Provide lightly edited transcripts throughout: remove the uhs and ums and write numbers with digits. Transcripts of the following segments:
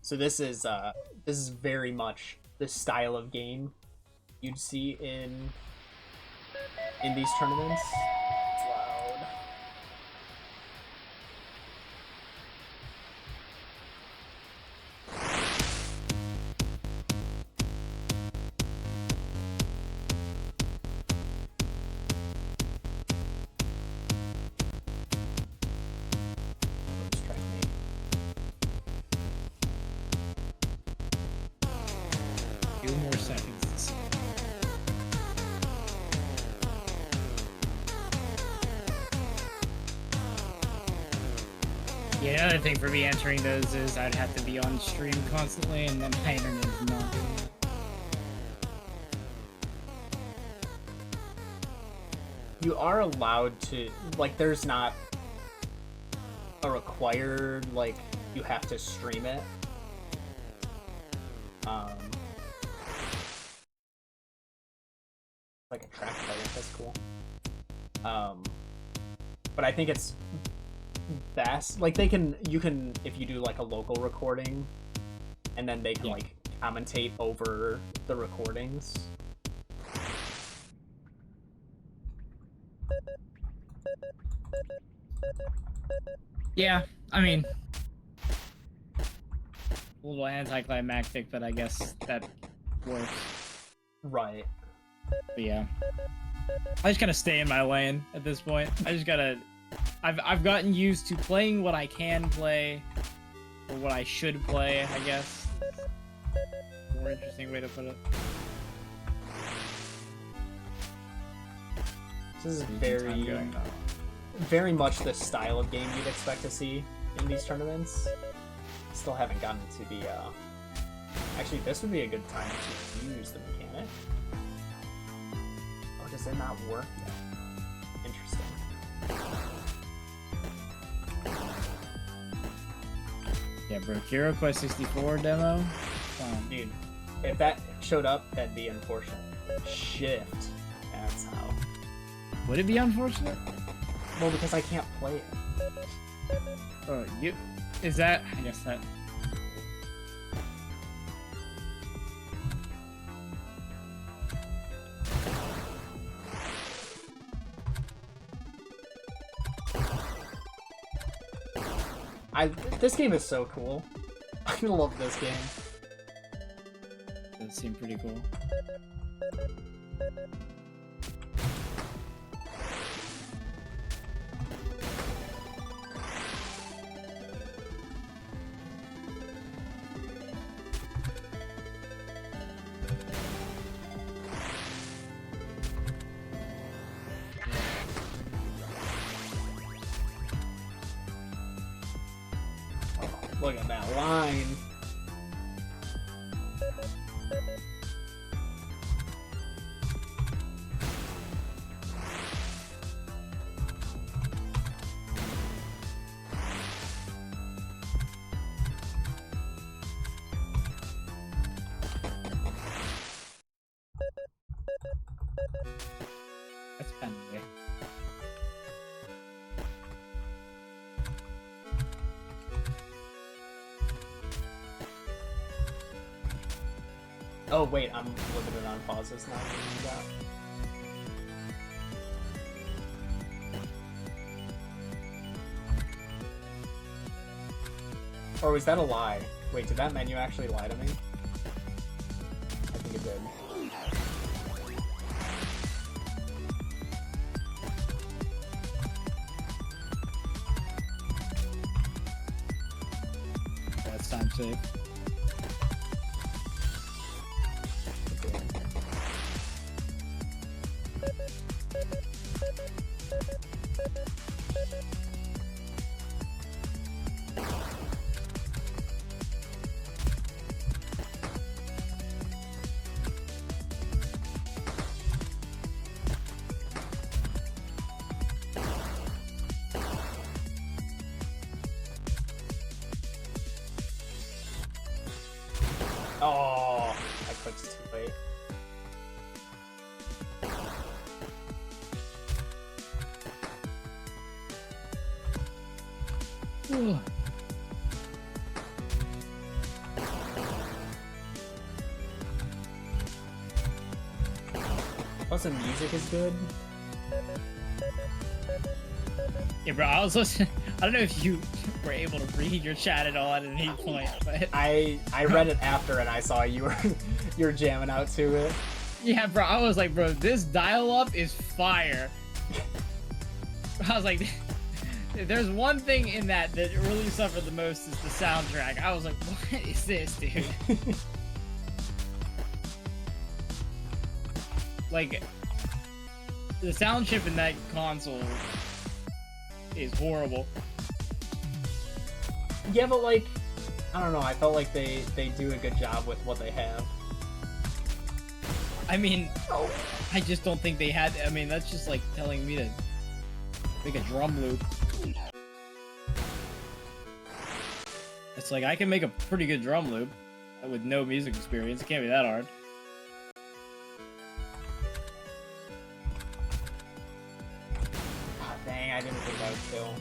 So this is very much the style of game you'd see in these tournaments. It's loud. Distract me. Few more seconds to see. Yeah, the other thing for me entering those is I'd have to be on stream constantly, and then my internet is not doing that. You are allowed to, like, there's not a required, like, you have to stream it. Like a track player, that's cool. But I think it's best, like, you can, if you do, like, a local recording, and then they can, like, commentate over the recordings. Yeah, I mean, a little anticlimactic, but I guess that works. Right. But yeah, I just gotta stay in my lane at this point. I just gotta. I've gotten used to playing what I can play, or what I should play, I guess. More interesting way to put it. This is very much the style of game you'd expect to see in these tournaments. Still haven't gotten to the, actually, this would be a good time to use the mechanic. Or does it not work yet? Interesting. Yeah, bro. Hero Quest 64 demo. Dude, if that showed up, that'd be unfortunate. Shift. That's how. Would it be unfortunate? Well, because I can't play it. Oh, you. Is that? I guess that. This game is so cool. I love this game. Does seem pretty cool. Look at that line. That's kind of weird. Oh wait, I'm limited on pauses now. Or was that a lie? Wait, did that menu actually lie to me? I think it did. That's time safe. Plus the music is good. Yeah, bro, I was listening. I don't know if you were able to read your chat at all at any point, but I read it after and I saw you were jamming out to it. yeah, bro, I was like, bro, this dial-up is fire. I was like, there's one thing in that really suffered the most is the soundtrack. I was like, what is this, dude? Like, the sound chip in that console is horrible. Yeah, but like, I don't know, I felt like they do a good job with what they have. I mean, I just don't think they had. I mean, that's just like telling me to make a drum loop. It's like I can make a pretty good drum loop with no music experience. It can't be that hard. Ah, dang, I didn't think that would kill.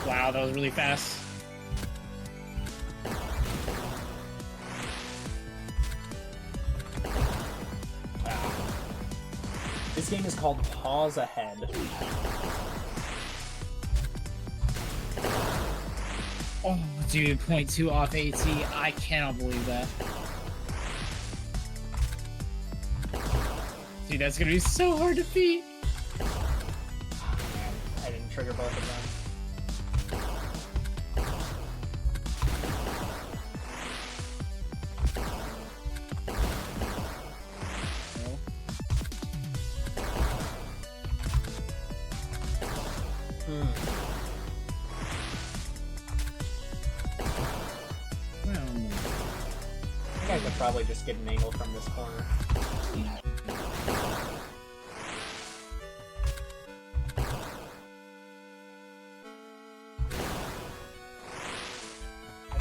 Wow, that was really fast. This game is called Pause Ahead. Oh, dude, 0.2 off AT. I cannot believe that. Dude, that's gonna be so hard to beat. I didn't trigger both of them. I could probably just get an angle from this corner.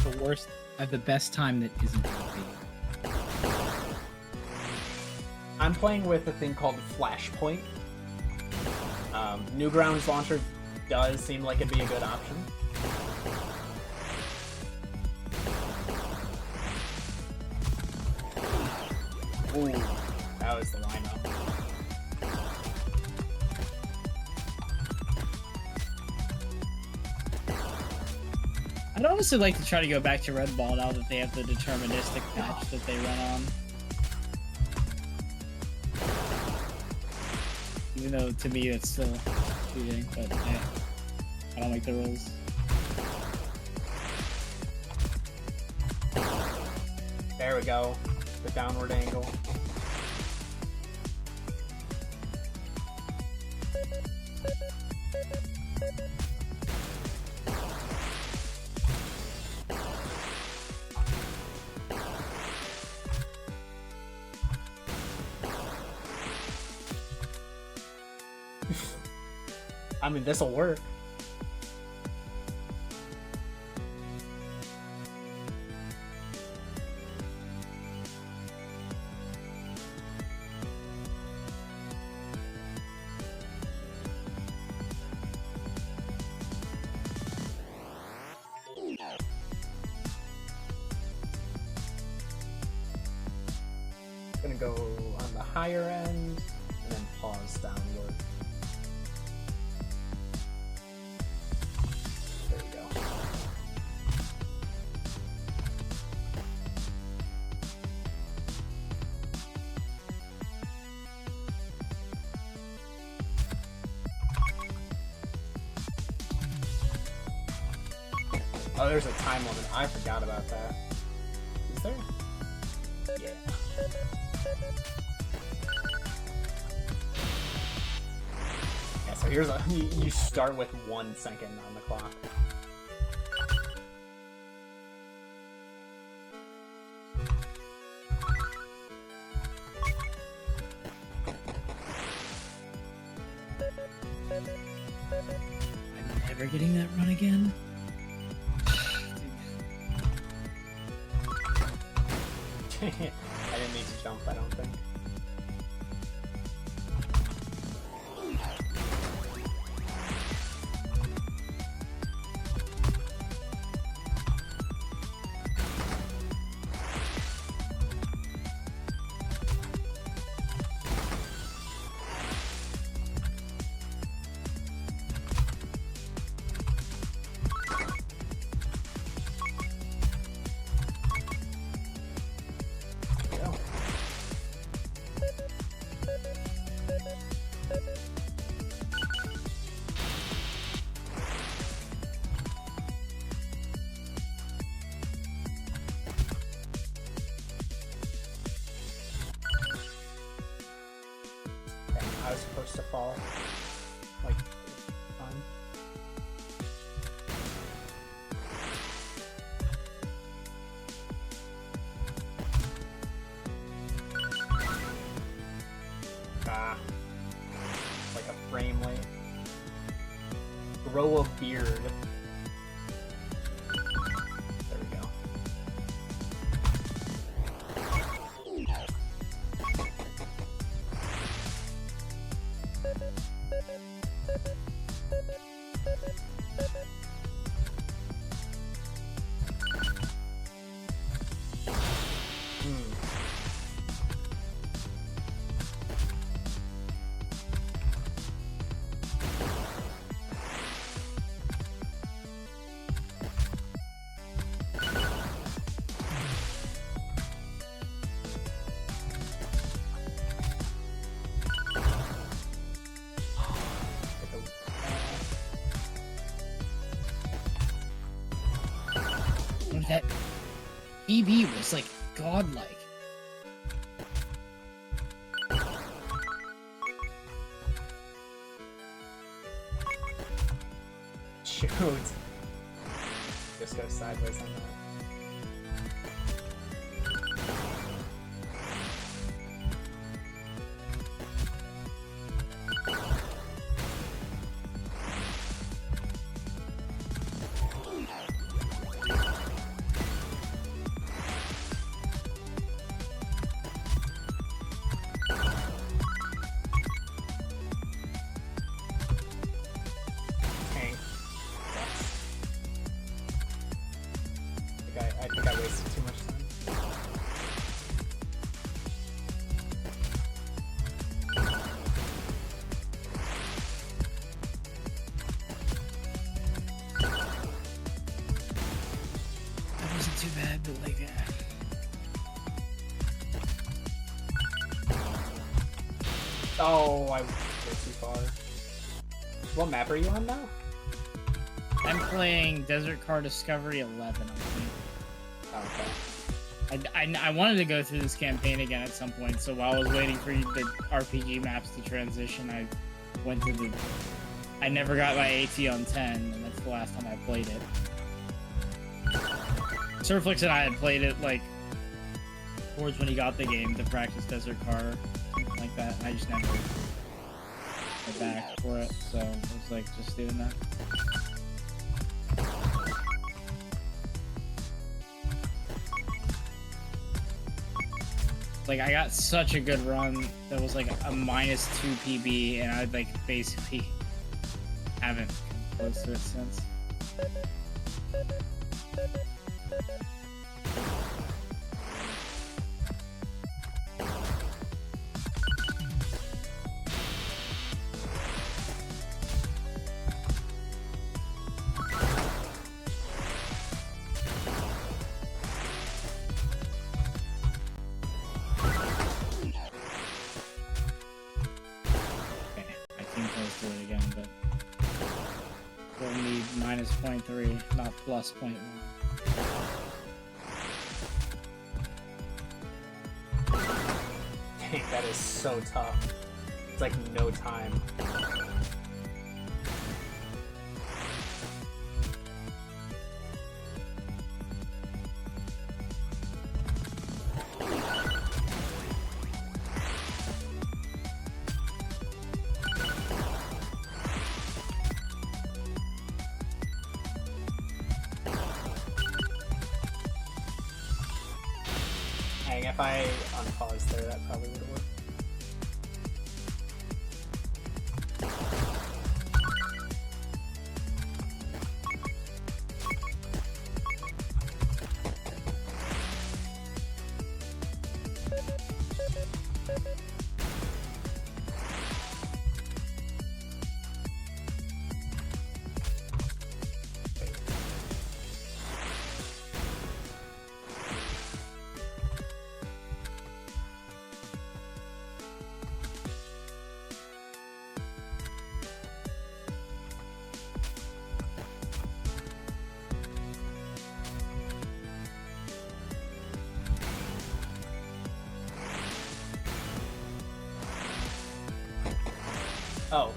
The worst at the best time that isn't healthy. I'm playing with a thing called Flashpoint. Newgrounds Launcher does seem like it'd be a good option. Ooh, that was the lineup. I'd honestly like to try to go back to Red Ball now that they have the deterministic patch that they run on. Even though to me it's still cheating, but hey, I don't like the rules. There we go. The downward angle. I mean, this'll work. Gonna go on the higher end and then pause downward. Oh, there's a time limit. I forgot about that. Is there? Yeah. Yeah, so here's a... You start with 1 second on the clock. I'm never getting that run again. I didn't need to jump, I don't think. I was supposed to fall, like, fun. Ah, like a frame late. Grow a beard. There we go. That EB was like godlike. Shoot. Just go sideways on that. I think I wasted too much time. That wasn't too bad, but like Oh, I went too far. What map are you on now? I'm playing Desert Car Discovery 11, I think. Oh, okay. I wanted to go through this campaign again at some point, so while I was waiting for the RPG maps to transition, I went to the... I never got my AT on 10, and that's the last time I played it. Surflix and I had played it, like, towards when he got the game to practice Desert Car, something like that, and I just never went back for it, so I was like, just doing that. Like, I got such a good run that was like a -2 PB, and I like basically haven't come close to it since. Close to it again, but we'll need -0.3, not +0.1. Dang, that is so tough. It's like no time. Dang, if I unpause there, that probably would have worked. Oh.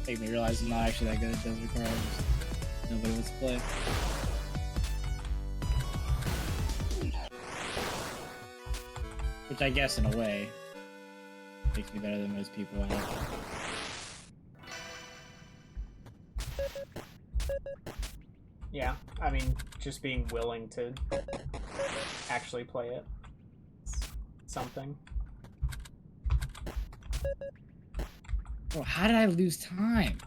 Made me realize I'm not actually that good at Desert Cars. Nobody wants to play. Which I guess in a way makes me better than most people out there. Yeah, I mean, just being willing to actually play it. It's something. Bro, how did I lose time?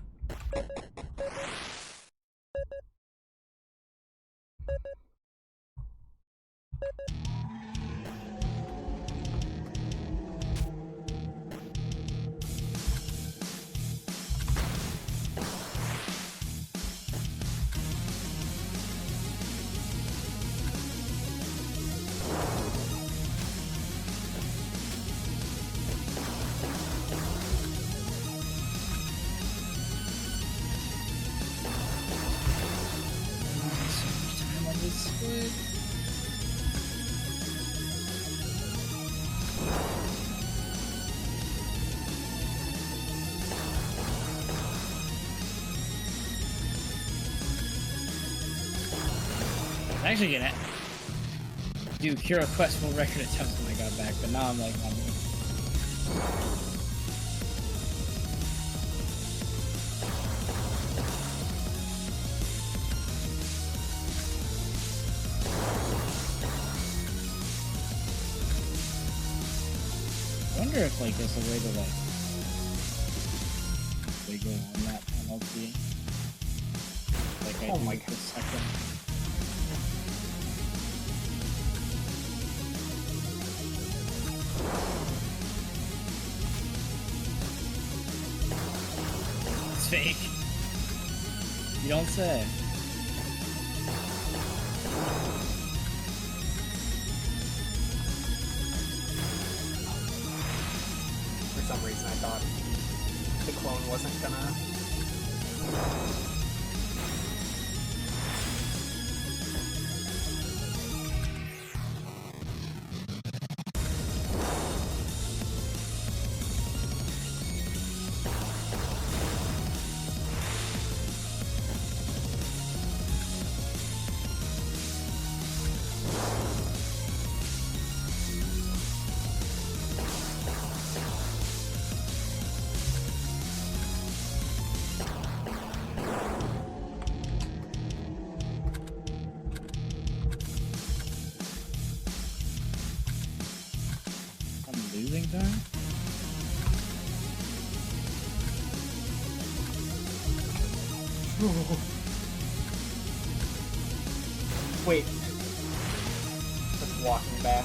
Actually gonna do Cura Quest World Record attempts when I got back, but now I'm like, I wonder if like there's a way to like wiggle on that penalty. Like I Oh do my with the second. It's fake. You don't say. For some reason I thought the clone wasn't gonna... die? Wait. Just walking back.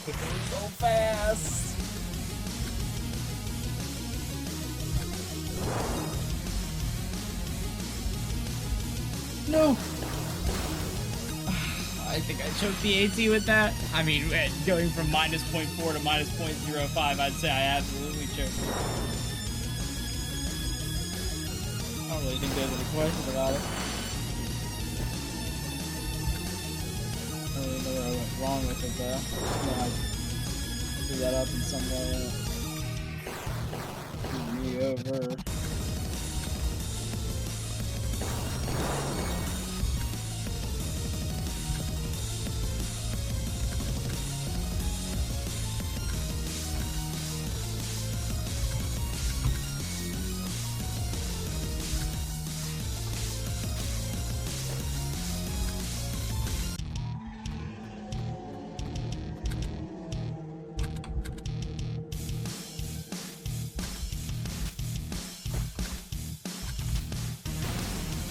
Kicking so fast. No. I think I choked the AT with that. I mean, going from -0.4 to -0.05, I'd say I absolutely choked. I don't really think there's any question about it. I don't really know where I went wrong with it, though. I threw that up in some way. Screwed me over.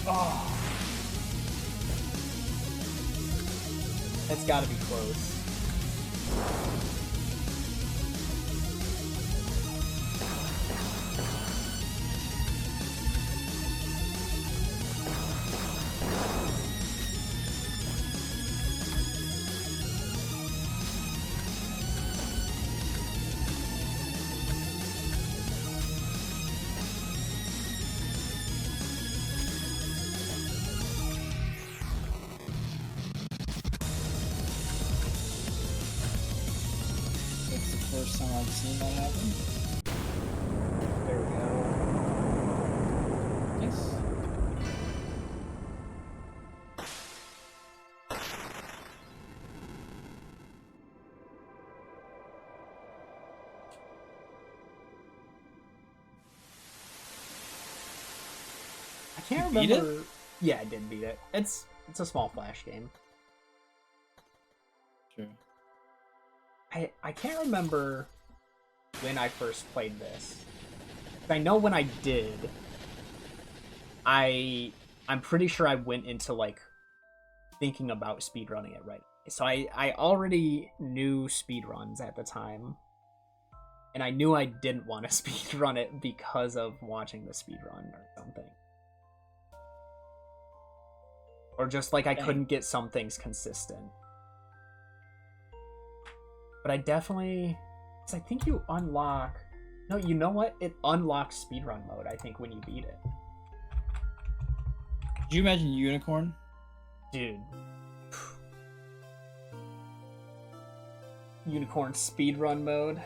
Oh. That's gotta be close. First time I've seen that happen. There we go. Yes. I can't You beat remember. Yeah, I did beat it. It's a small Flash game. Sure. I can't remember when I first played this. I know when I did, I'm pretty sure I went into like thinking about speedrunning it right. So I already knew speedruns at the time. And I knew I didn't want to speedrun it because of watching the speedrun or something. Or just like I couldn't get some things consistent. But I definitely... Because I think you unlock... No, you know what? It unlocks speedrun mode, I think, when you beat it. Did you imagine Unicorn? Dude. Unicorn speedrun mode.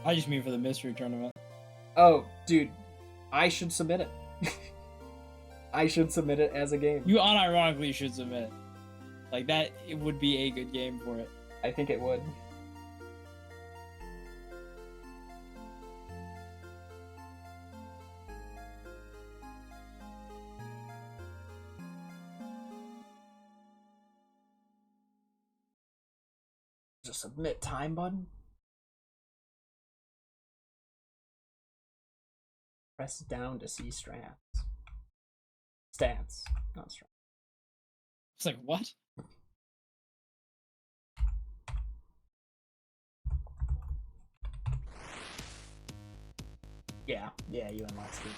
I just mean for the mystery tournament. Oh, dude. I should submit it. I should submit it as a game. You unironically should submit. Like that, it would be a good game for it. I think it would. Just submit time button. Press down to see strats. Stats, not strats. It's like, what? Yeah, you unlock speed.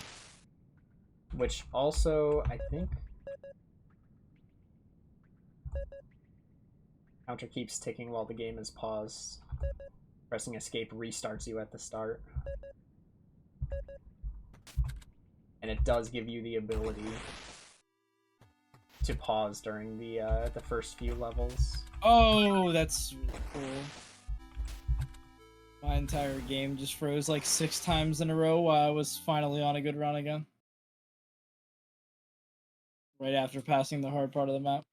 Which also, I think... Counter keeps ticking while the game is paused. Pressing escape restarts you at the start. And it does give you the ability to pause during the first few levels. Oh, that's really cool. My entire game just froze like 6 times in a row while I was finally on a good run again. Right after passing the hard part of the map.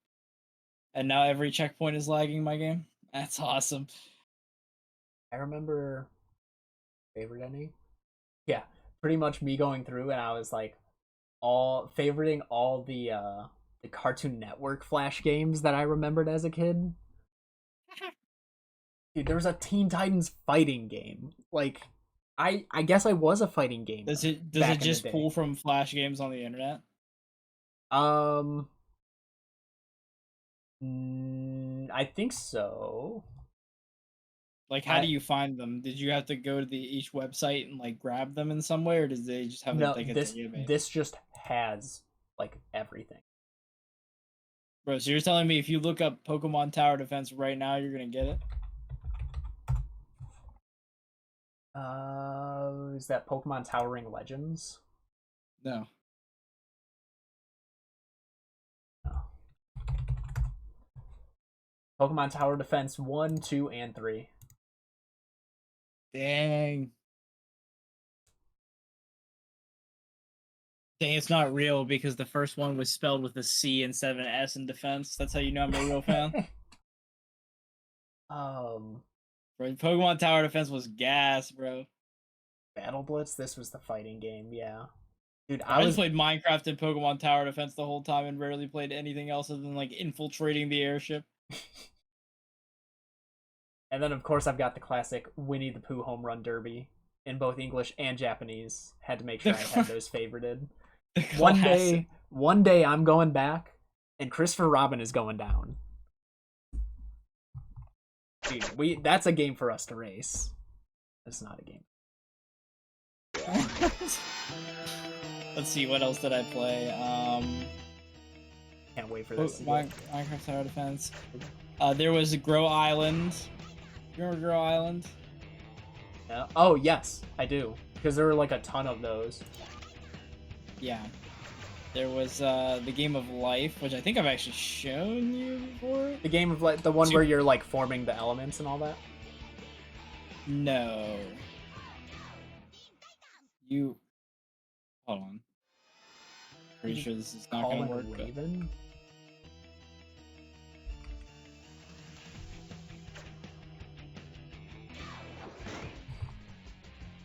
And now every checkpoint is lagging my game. That's awesome. I remember favorite ending. Yeah, pretty much me going through and I was like favoriting all the Cartoon Network Flash games that I remembered as a kid. Dude, there was a Teen Titans fighting game. Like, I guess I was a fighting gamer. Does it just pull from Flash games on the internet? I think so. Like, how do you find them? Did you have to go to each website and like grab them in some way, or did they just have no, like a database? This just has like everything. Bro, so you're telling me if you look up Pokemon Tower Defense right now, you're gonna get it? Is that Pokemon Towering Legends? No. No. Pokemon Tower Defense 1, 2, and 3. Dang. Dang, it's not real because the first one was spelled with a C instead of an S in defense. That's how you know I'm a real fan. Bro, Pokemon Tower Defense was gas, bro. Battle Blitz, this was the fighting game, yeah. Dude, I just played Minecraft and Pokemon Tower Defense the whole time and rarely played anything else other than like infiltrating the airship. And then of course I've got the classic Winnie the Pooh Home Run Derby in both English and Japanese. Had to make sure I had those favorited. One day I'm going back and Christopher Robin is going down. Dude, that's a game for us to race. It's not a game. Let's see, what else did I play? Can't wait for this. Minecraft Tower Defense. There was Grow Island. You remember Grow Island? Yeah. Oh yes, I do. Because there were like a ton of those. Yeah. There was the Game of Life, which I think I've actually shown you before. The Game of Life, the one where you're like forming the elements and all that? No. You... Hold on. Pretty sure this is not going to work. Raven?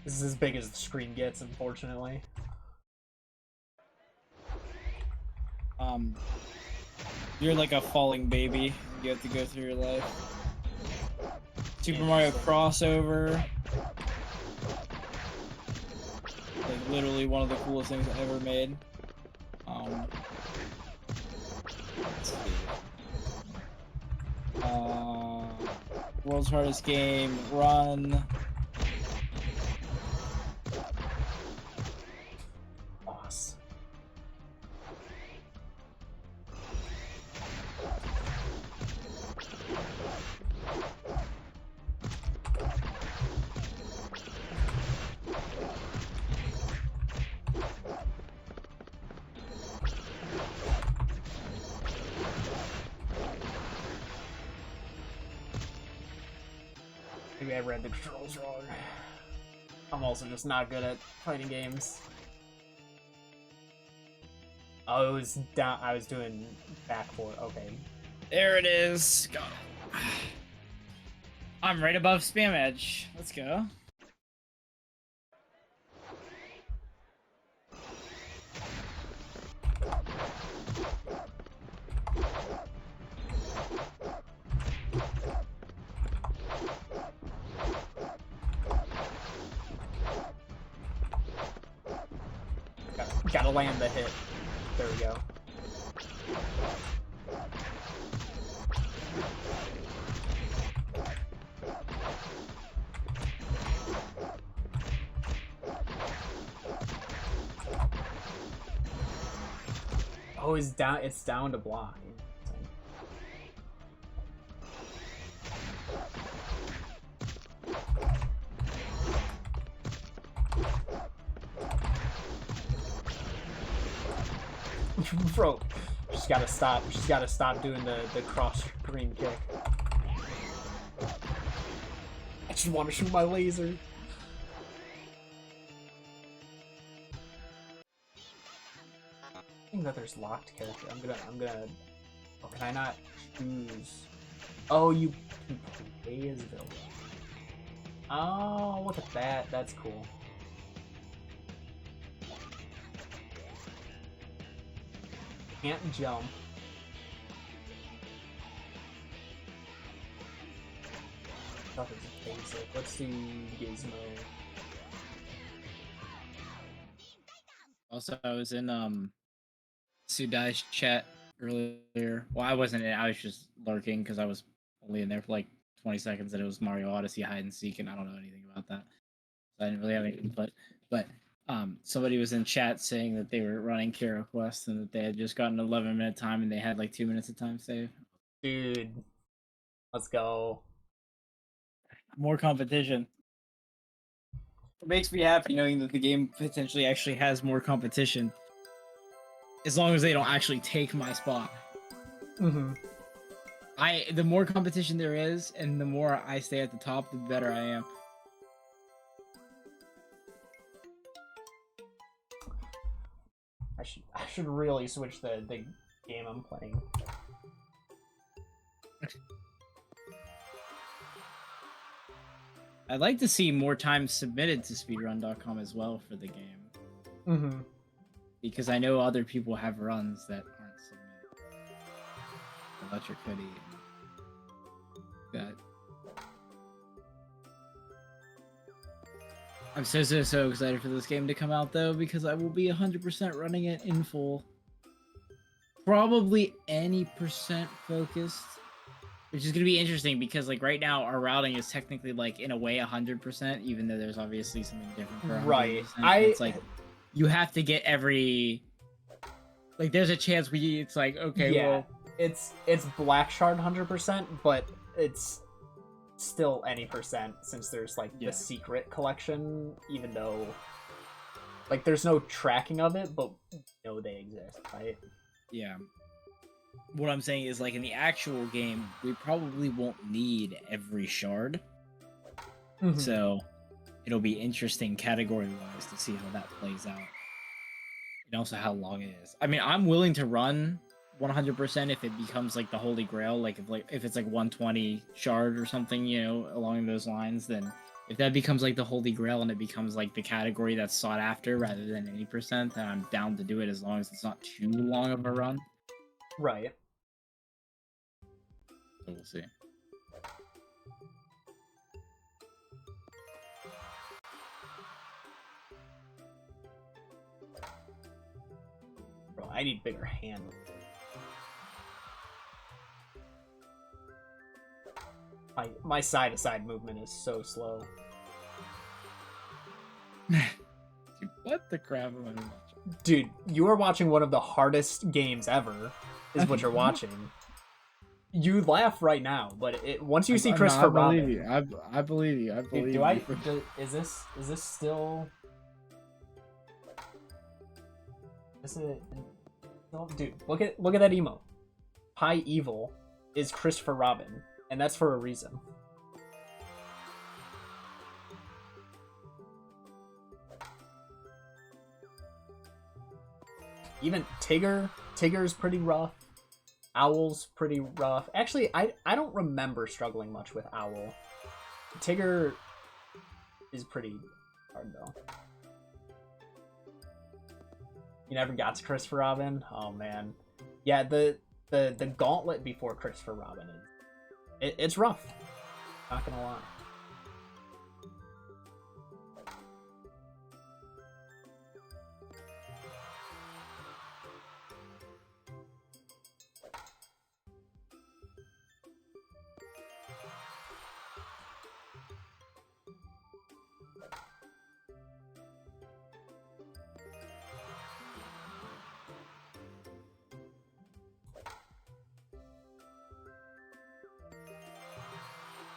This is as big as the screen gets, unfortunately. You're like a falling baby. You have to go through your life. Super Mario crossover. Like literally one of the coolest things ever made. Let's see. World's Hardest Game, Run. Boss. Maybe I read the controls wrong. I'm also just not good at fighting games. Oh, it was down. I was doing back four. Okay. There it is. Got it. I'm right above Spam Edge. Let's go. Gotta land the hit. There we go. Oh, it's down to block. Bro, she's gotta stop. She's gotta stop doing the cross green kick. I just want to shoot my laser. I think that there's locked character. I'm gonna. Oh, can I not choose? Oh, you can play as Villa. Oh, look at that. That's cool. Can't jump. Stuff is basic. Let's do Gizmo. Also, I was in Sudai's chat earlier. Well, I wasn't in. I was just lurking because I was only in there for like 20 seconds, and it was Mario Odyssey hide and seek, and I don't know anything about that, so I didn't really have any input. But somebody was in chat saying that they were running Kara Quest and that they had just gotten 11-minute time and they had like 2 minutes of time save. Dude, let's go. More competition. It makes me happy knowing that the game potentially actually has more competition. As long as they don't actually take my spot. Mm-hmm. The more competition there is, and the more I stay at the top, the better I am. I should really switch the game I'm playing. I'd like to see more time submitted to speedrun.com as well for the game. Mm-hmm. Because I know other people have runs that aren't submitted. Electric Hoodie. That. I'm so excited for this game to come out though, because I will be 100% running it in full. Probably any percent focused. Which is going to be interesting because like right now our routing is technically like in a way 100%, even though there's obviously something different for 100%. Right. It's like you have to get every, like there's a chance it's like, okay, yeah, well, it's Black Shard 100%, but it's still any percent since there's like the secret collection, even though like there's no tracking of it, but you know they exist, right? Yeah. What I'm saying is, like, in the actual game, we probably won't need every shard. Mm-hmm. So, it'll be interesting category-wise to see how that plays out. And also how long it is. I mean, I'm willing to run 100% if it becomes, like, the Holy Grail. Like, if it's, like, 120 shard or something, you know, along those lines, then if that becomes, like, the Holy Grail and it becomes, like, the category that's sought after rather than any percent, then I'm down to do it as long as it's not too long of a run. Right. So we'll see. Bro, I need bigger handles. My side-to-side movement is so slow. Dude, what the crap am I watching? Dude, you are watching one of the hardest games ever, is what you're watching. You laugh right now, but once you see Christopher Robin... I believe you. I believe you. Is this still... Is it... Dude, look at that emote. High Evil is Christopher Robin, and that's for a reason. Even Tigger's pretty rough. Owl's pretty rough. Actually, I don't remember struggling much with Owl. Tigger is pretty hard though. You never got to Christopher Robin? Oh man. Yeah, the gauntlet before Christopher Robin it's rough. Not gonna lie.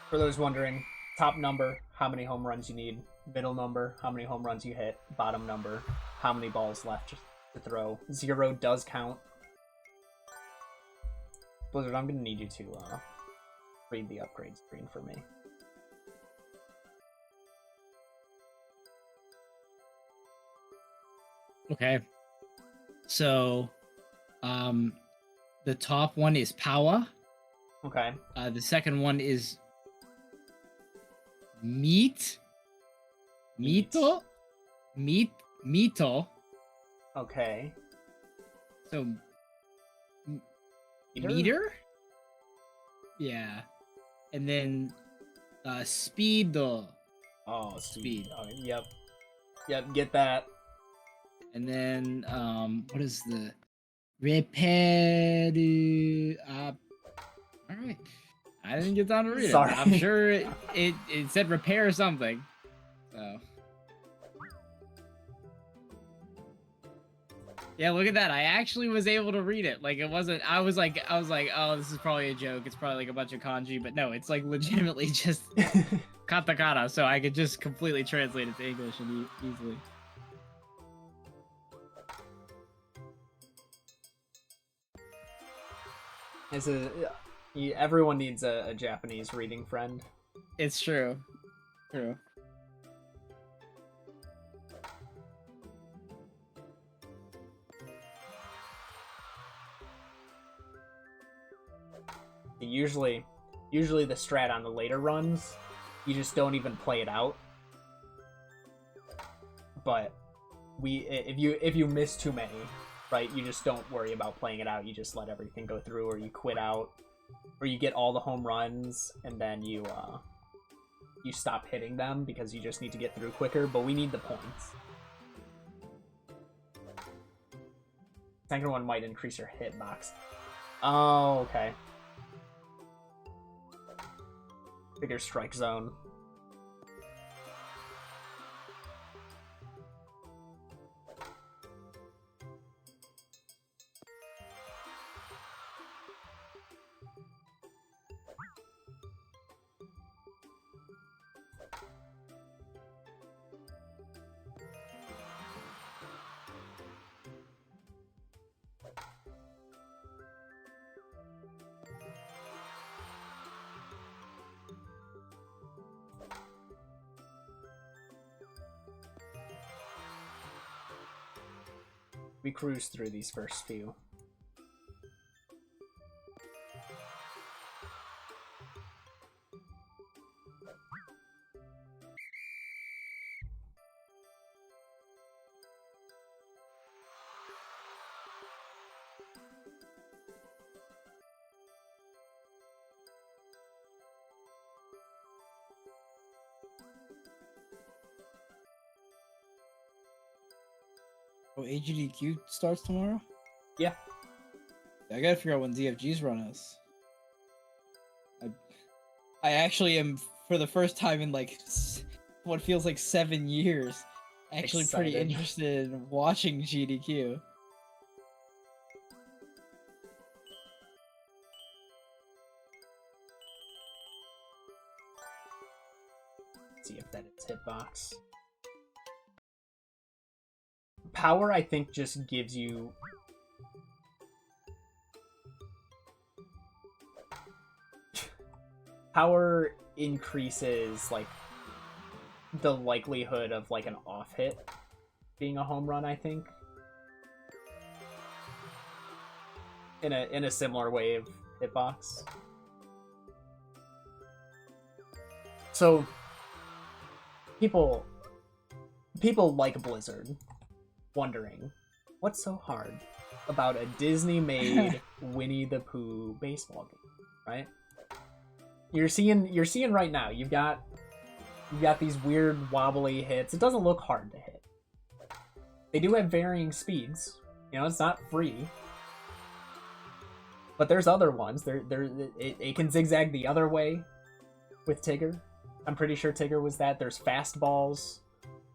For those wondering, top number, how many home runs you need. Middle number, how many home runs you hit. Bottom number, how many balls left to throw. 0 does count. Blizzard, I'm gonna need you to read the upgrade screen for me. Okay. So, the top one is Power. Okay. The second one is Meat. Mito? Mito. Okay. So, Meter? meter? Yeah. And then, Speedo. Oh, Speed. Oh, yep. Yep, get that. And then, what is the repair? All right. I didn't get down to read Sorry. it. I'm sure it said repair or something. So. Yeah, look at that. I actually was able to read it. Like it wasn't. I was like, oh, this is probably a joke. It's probably like a bunch of kanji, but no, it's like legitimately just katakana. So I could just completely translate it to English and easily. Everyone needs a Japanese reading friend. It's true. True. Usually the strat on the later runs, you just don't even play it out. But if you miss too many, right, you just don't worry about playing it out. You just let everything go through, or you quit out, or you get all the home runs and then you stop hitting them because you just need to get through quicker. But we need the points. Second one might increase your hitbox. Oh, okay. Bigger strike zone. We cruise through these first few. Oh, AGDQ starts tomorrow? Yeah. I gotta figure out when ZFG's run is. I actually am, for the first time in like what feels like 7 years, actually pretty Excited. interested in watching GDQ. See if that is hitbox. Power, I think, just gives you... Power increases, like, the likelihood of, like, an off hit being a home run, I think. In a similar way of hitbox. So, people like Blizzard wondering, what's so hard about a Disney-made Winnie the Pooh baseball game, right? You're seeing right now, you've got these weird wobbly hits. It doesn't look hard to hit. They do have varying speeds. You know, it's not free. But there's other ones. It can zigzag the other way with Tigger. I'm pretty sure Tigger was that. There's fastballs.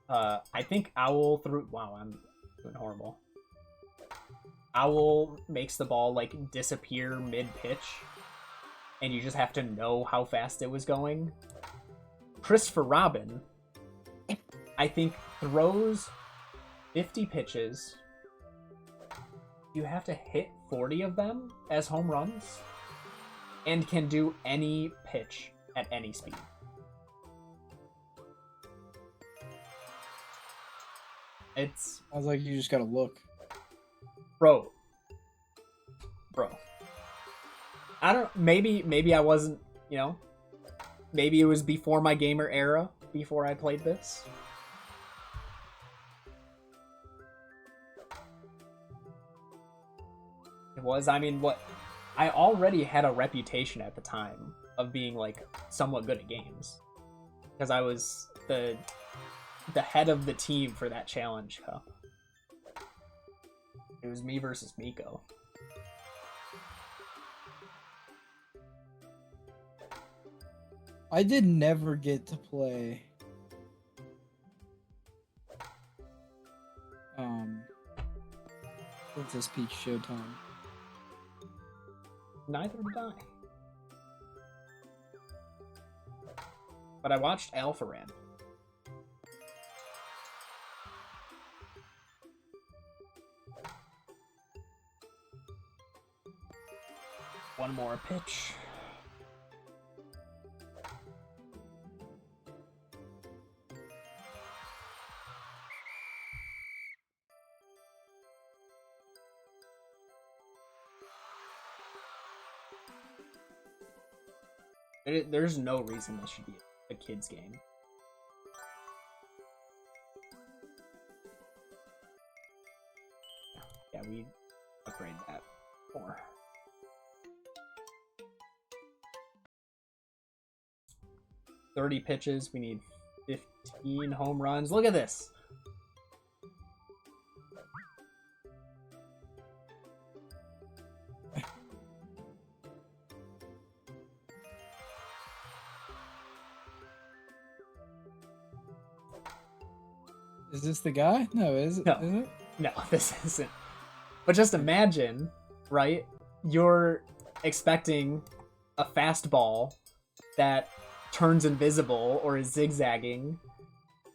I think Owl threw... Wow, I'm doing horrible. Owl makes the ball, like, disappear mid-pitch. And you just have to know how fast it was going. Christopher Robin, I think, throws 50 pitches you have to hit 40 of them as home runs and can do any pitch at any speed. It's Sounds like you just gotta look. bro. I don't. Maybe I wasn't. You know. Maybe it was before my gamer era. Before I played this. It was. I mean, what? I already had a reputation at the time of being like somewhat good at games, because I was the head of the team for that Challenge Cup. It was me versus Miko. I did never get to play Princess Peach Showtime. Neither did I. But I watched Alpharan. One more pitch. There's no reason this should be a kid's game. Yeah, we upgrade that more. "30 pitches, we need 15 home runs. Look at this. Is this the guy? No, is it? No. Is it? No, this isn't. But just imagine, right? You're expecting a fastball that turns invisible or is zigzagging,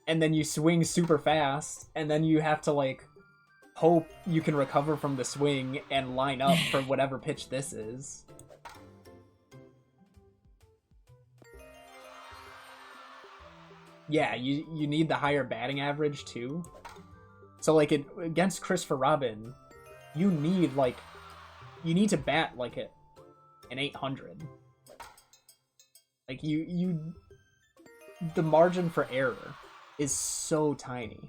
and then you swing super fast, and then you have to, like, hope you can recover from the swing and line up for whatever pitch this is. Yeah, you need the higher batting average too. So like against Christopher Robin, you need to bat like an 800. Like the margin for error is so tiny.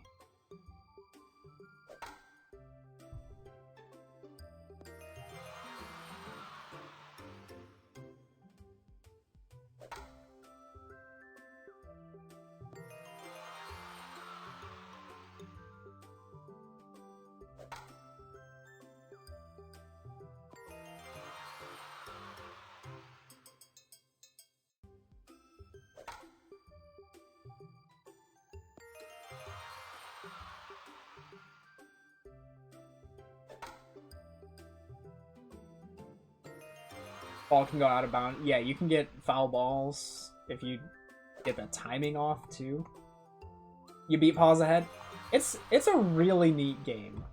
Ball can go out of bounds. Yeah, you can get foul balls if you get the timing off too. You beat Pause Ahead. It's a really neat game.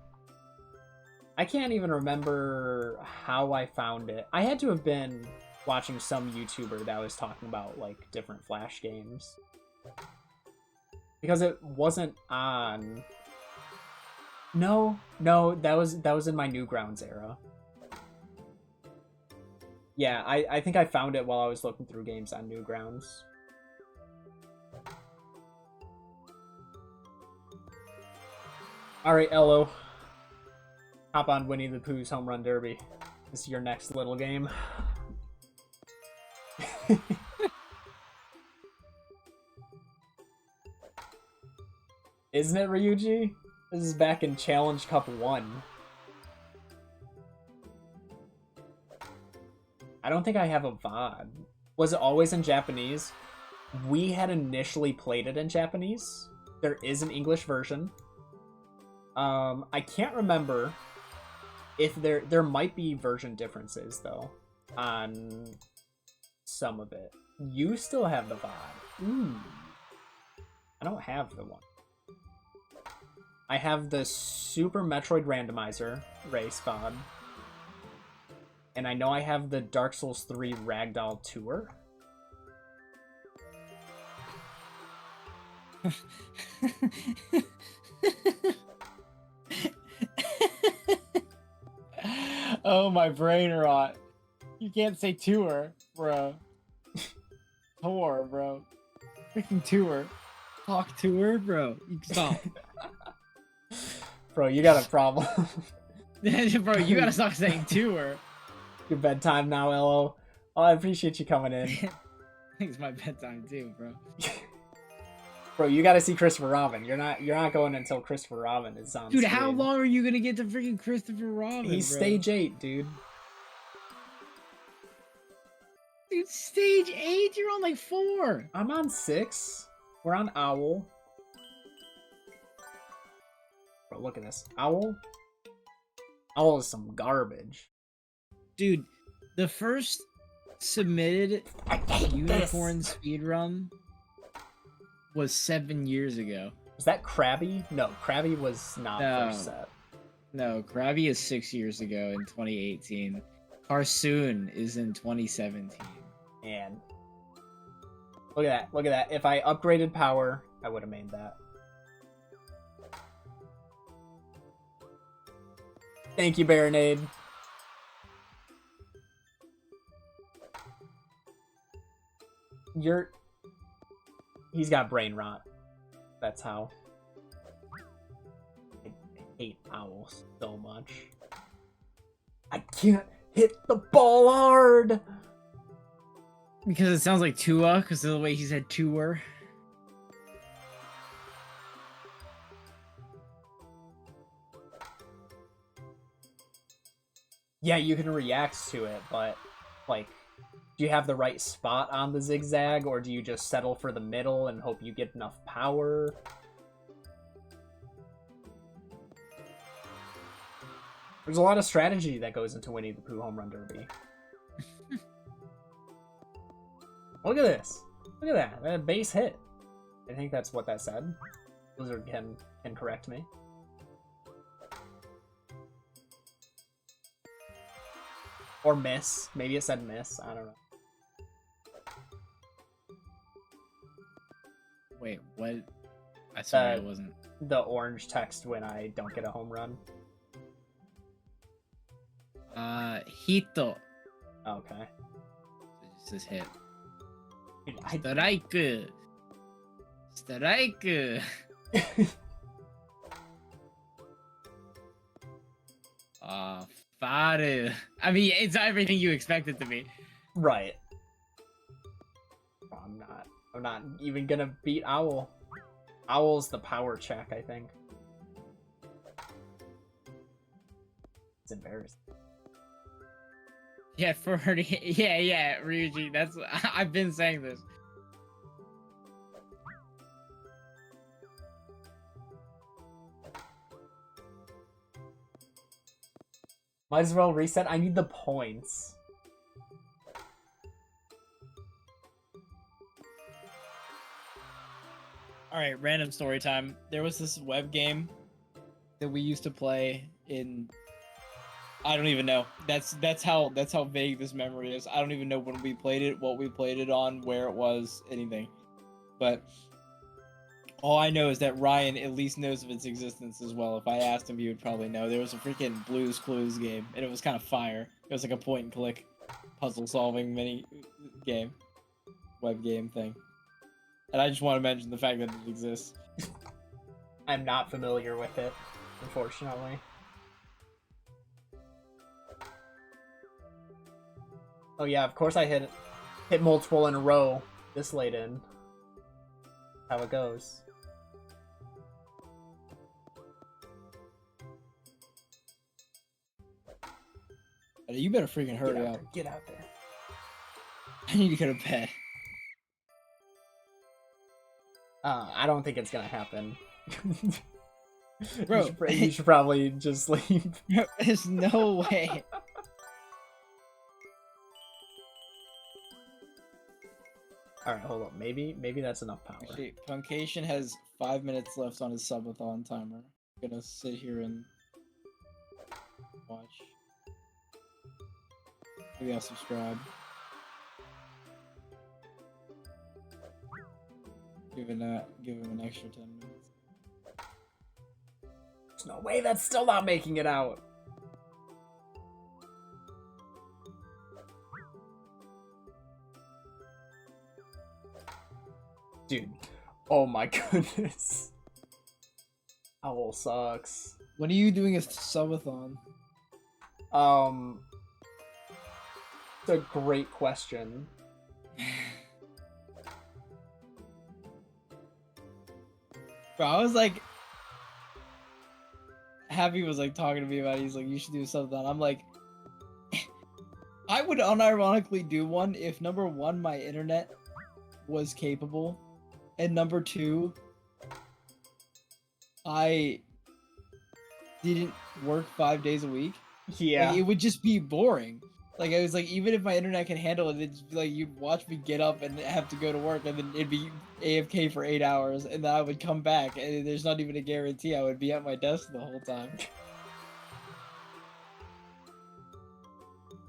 I can't even remember how I found it. I had to have been watching some YouTuber that was talking about like different Flash games. Because it wasn't on. No, that was in my Newgrounds era. Yeah, I think I found it while I was looking through games on Newgrounds. Alright, Ello. Hop on Winnie the Pooh's Home Run Derby. This is your next little game. Isn't it, Ryuji? This is back in Challenge Cup 1. I don't think I have a VOD. Was it always in Japanese? We had initially played it in Japanese. There is an English version. I can't remember if there might be version differences though on some of it. You still have the VOD. Ooh. I don't have the one. I have the Super Metroid Randomizer race mod. And I know I have the Dark Souls 3 Ragdoll Tour. Oh, my brain rot. You can't say tour, bro. Tour, bro. Freaking tour. Talk tour, bro. You stop. Bro, you got a problem. Bro, you gotta stop saying tour. Your bedtime now, LO. Oh, I appreciate you coming in. I think it's my bedtime too, bro. Bro, you gotta see Christopher Robin. You're not going until Christopher Robin is on Dude, screen. how long are you gonna get to freaking Christopher Robin? He's bro? stage 8, dude. Dude, stage 8? You're on like 4. I'm on 6. We're on Owl. Bro, look at this. Owl? Owl is some garbage. Dude, the first submitted unicorn speedrun was 7 years ago. Was that Krabby? No, Krabby was not No. first set. No, Krabby is 6 years ago in 2018. Carsoon is in 2017. And look at that. Look at that. If I upgraded power, I would have made that. Thank you, Baronade. He's got brain rot. That's how. I hate owls so much. I can't hit the ball hard! Because it sounds like Tua, because of the way he said tour. Yeah, you can react to it, but, like, do you have the right spot on the zigzag, or do you just settle for the middle and hope you get enough power? There's a lot of strategy that goes into Winnie the Pooh Home Run Derby. Look at this. Look at that. A base hit. I think that's what that said. Blizzard can correct me. Or miss. Maybe it said miss. I don't know. Wait, what? I swear it wasn't. The orange text when I don't get a home run. Hito. Okay. It just says hit. Dude, Strike. Faru. I mean, it's everything you expect it to be. Right. I'm not even gonna beat Owl. Owl's the power check, I think. It's embarrassing. Yeah, yeah, Ryuji. That's I've been saying this. Might as well reset. I need the points. Alright, random story time. There was this web game that we used to play in I don't even know. That's how vague this memory is. I don't even know when we played it, what we played it on, where it was, anything. But all I know is that Ryan at least knows of its existence as well. If I asked him, he would probably know. There was a freaking Blue's Clues game, and it was kind of fire. It was like a point-and-click puzzle-solving mini game, web game thing. And I just want to mention the fact that it exists. I'm not familiar with it, unfortunately. Oh yeah, of course I hit multiple in a row this late in. How it goes. You better freaking hurry up. Get out there. I need to go to bed. I don't think it's gonna happen. Bro, you should probably just leave. There's no way. Alright, hold up. Maybe that's enough power. Actually, Puncation has 5 minutes left on his subathon timer. gonna sit here and watch. Maybe I'll subscribe. Give him an extra 10 minutes. There's no way that's still not making it out. Dude, oh my goodness. Owl sucks. When are you doing a subathon? It's a great question. Bro, I was like, Happy was like talking to me about it. He's like, you should do something. I'm like, I would unironically do one if number one, my internet was capable, and number two, I didn't work 5 days a week. Yeah. Like, it would just be boring. Like, I was like, even if my internet can handle it, it's like you'd watch me get up and have to go to work, and then it'd be AFK for 8 hours, and then I would come back, and there's not even a guarantee I would be at my desk the whole time.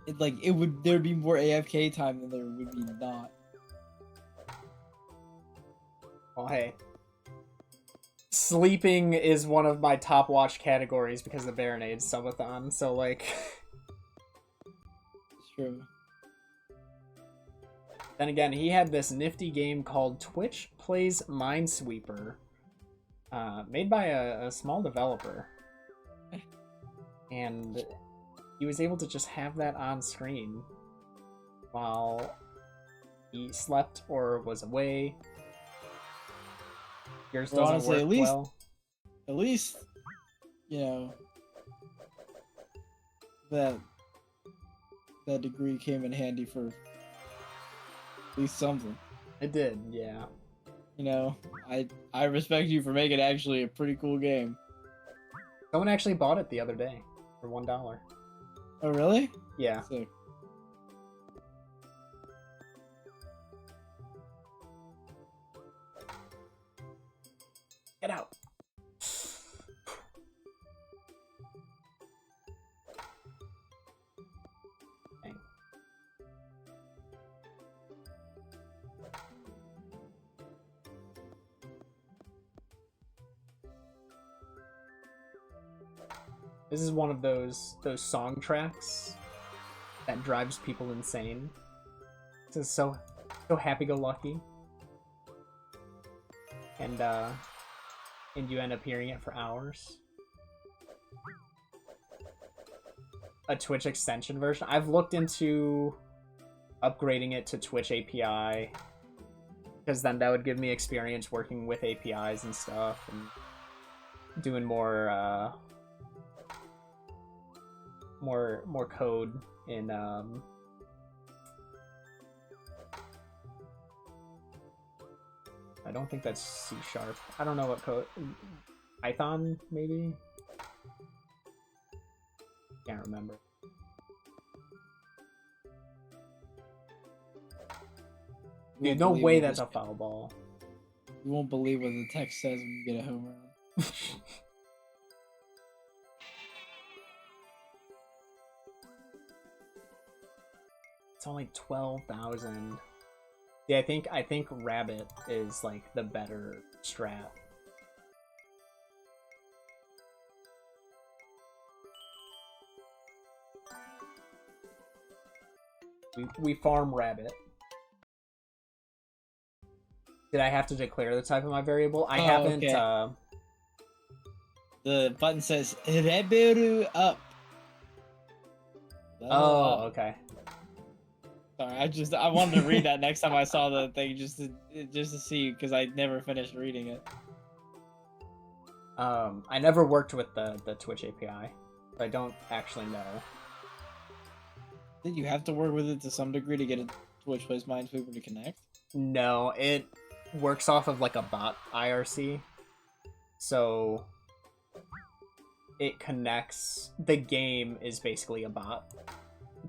There'd be more AFK time than there would be not. Well, hey. Sleeping is one of my top watch categories because of the Baronade subathon, so like... It's true. Then again, he had this nifty game called Twitch Plays Minesweeper, made by a small developer. And he was able to just have that on screen while he slept or was away. Yours doesn't Honestly, work at least, well. At least, you know, that degree came in handy for at least something. It did, yeah. You know, I respect you for making actually a pretty cool game. Someone actually bought it the other day for $1. Oh, really? Yeah. Sick. Get out. Dang. This is one of those song tracks that drives people insane. This is so happy-go-lucky. And you end up hearing it for hours. A Twitch extension version. I've looked into upgrading it to Twitch API, because then that would give me experience working with APIs and stuff, and doing more code in I don't think that's C#. I don't know what code. Python, maybe? Can't remember. Dude, no way that's a foul ball. You won't believe what the text says when you get a home run. It's only 12,000. Yeah, I think Rabbit is like the better strat. We farm Rabbit. Did I have to declare the type of my variable? I haven't. Okay. The button says Rabbit up. Oh, okay. Sorry, I wanted to read that next time I saw the thing just to see, because I never finished reading it. I never worked with the Twitch API, so I don't actually know. Did you have to work with it to some degree to get a Twitch Plays Minesweeper to connect? No, it works off of like a bot IRC, so it connects. The game is basically a bot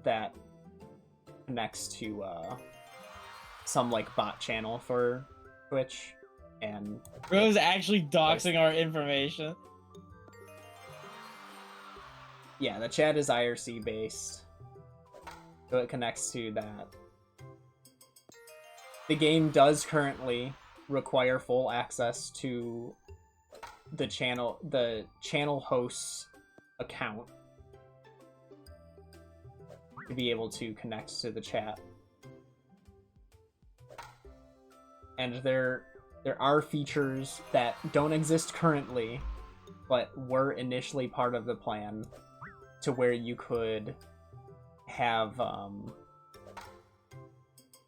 that connects to some like bot channel for Twitch, and Bro's actually doxing our information. Yeah, the chat is IRC based, so it connects to that. The game does currently require full access to the channel host's account to be able to connect to the chat. And there are features that don't exist currently, but were initially part of the plan, to where you could have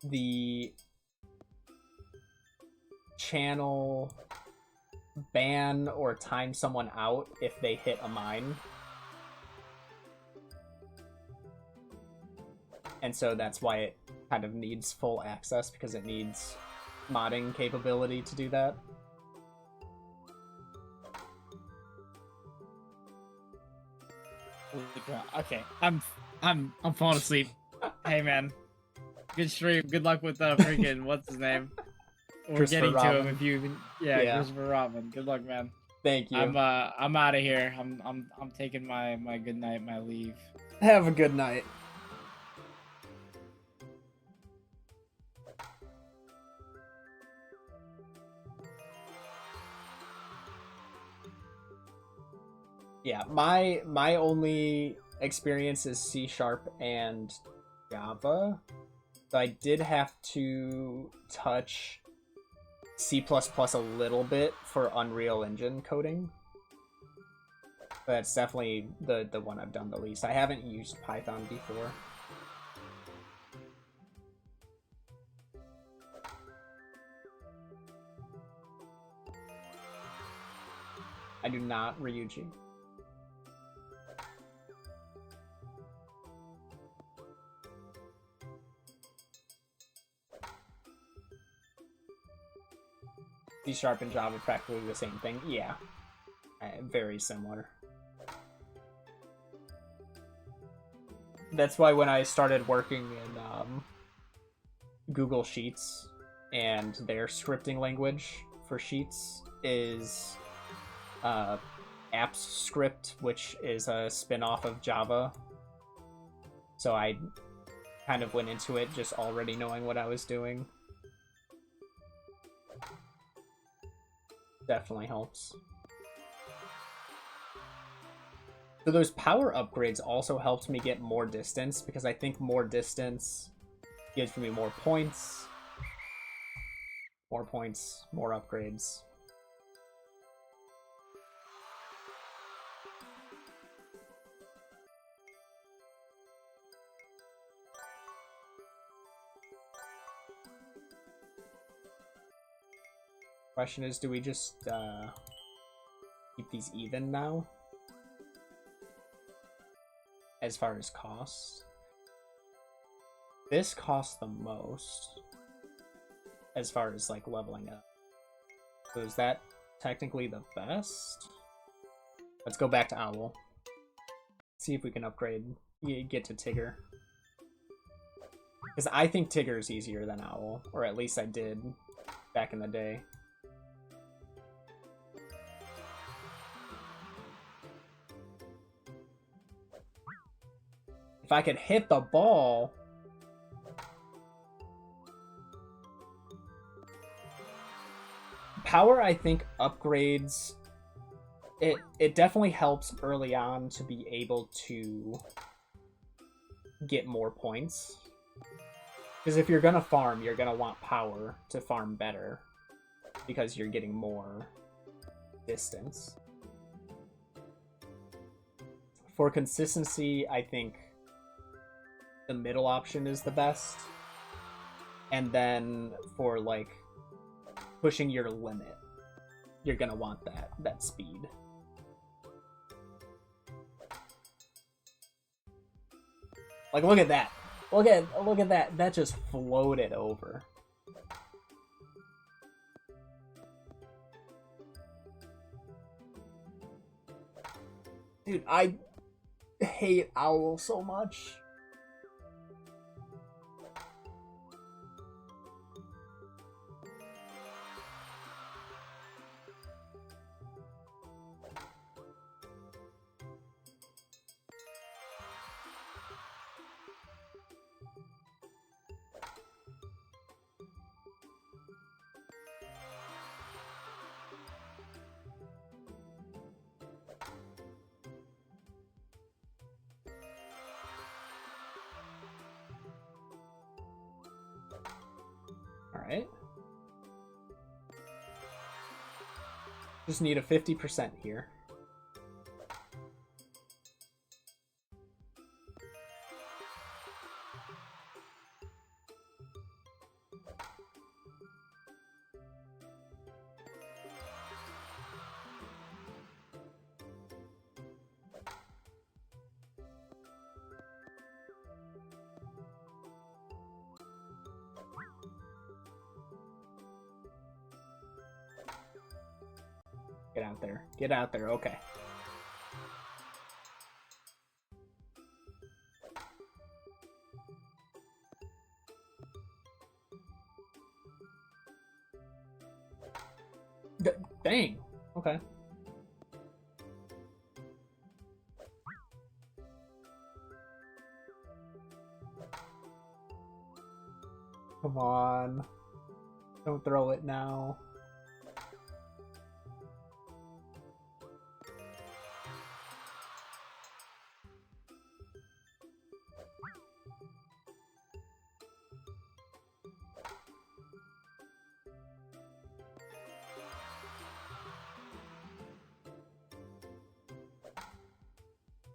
the channel ban or time someone out if they hit a mine. And so that's why it kind of needs full access, because it needs modding capability to do that. Okay, I'm falling asleep. Hey man, good stream. Good luck with freaking what's his name? We're getting to him if you yeah, Christopher Robin. Good luck, man. Thank you. I'm out of here. I'm taking my good night, my leave. Have a good night. Yeah, my only experience is C# and Java. So I did have to touch C++ a little bit for Unreal Engine coding. But that's definitely the one I've done the least. I haven't used Python before. I do not, Ryuji. C# and Java practically the same thing. Yeah, very similar. That's why when I started working in Google Sheets, and their scripting language for Sheets is AppScript, which is a spin-off of Java. So I kind of went into it just already knowing what I was doing. Definitely helps. So those power upgrades also helped me get more distance, because I think more distance gives me more points. More points, more upgrades. Question is, do we just keep these even now? As far as costs? This costs the most as far as like leveling up. So is that technically the best? Let's go back to Owl. See if we can upgrade, get to Tigger. Because I think Tigger is easier than Owl, or at least I did back in the day. If I could hit the ball... Power, I think, upgrades... It definitely helps early on to be able to get more points. Because if you're gonna farm, you're gonna want power to farm better. Because you're getting more distance. For consistency, I think the middle option is the best. And then for like pushing your limit, you're gonna want that speed. Like, look at that. Look at that. That just floated over. Dude, I hate Owl so much. Alright. Just need a 50% here. Get out there. Get out there. Okay. Dang. Okay. Come on. Don't throw it now.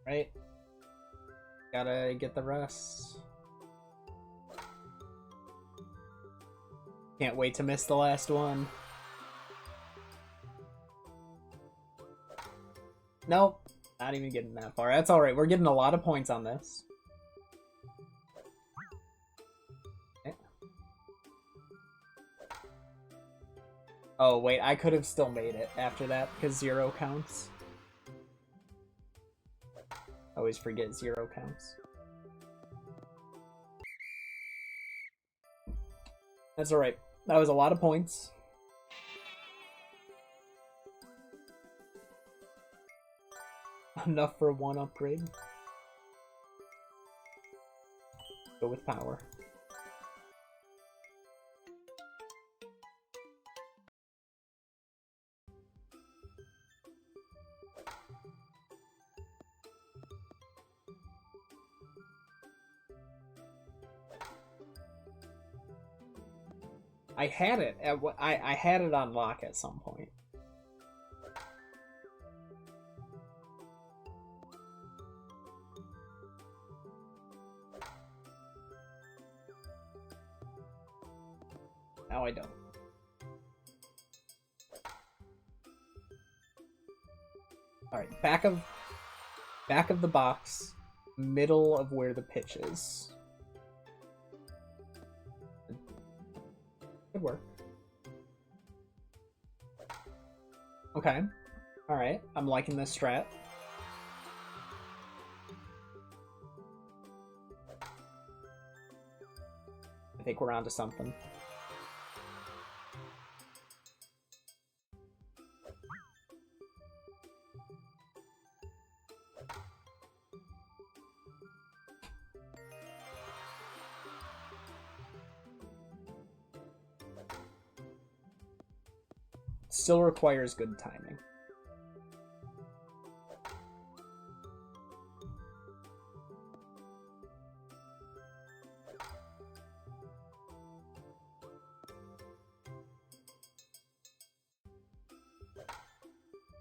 Right? Gotta get the rest. Can't wait to miss the last one. Nope. Not even getting that far. That's alright. We're getting a lot of points on this. Okay. Oh, wait. I could have still made it after that because 0 counts. I always forget 0 counts. That's alright. That was a lot of points. Enough for 1 upgrade. Go with power. I had it at what I had it on lock at some point. Now I don't. All right, back of the box, middle of where the pitch is. Good work. Okay. Alright. I'm liking this strat. I think we're onto something. Still requires good timing.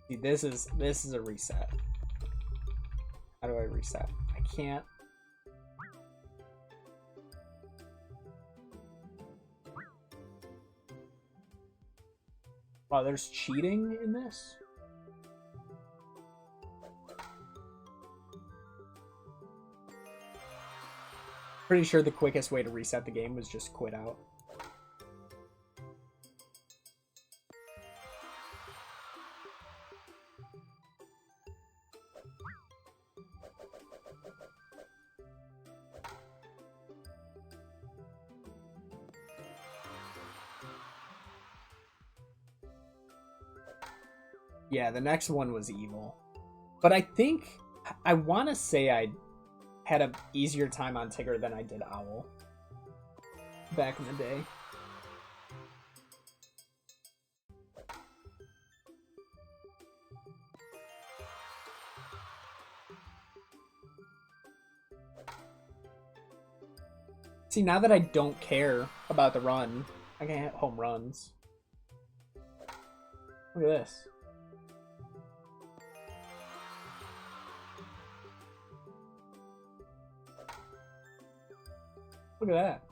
See, this is a reset. How do I reset? I can't. Oh, there's cheating in this? Pretty sure the quickest way to reset the game was just quit out. Yeah, the next one was evil. But I think, I want to say I had an easier time on Tigger than I did Owl. Back in the day. See, now that I don't care about the run, I can hit home runs. Look at this. Look at that.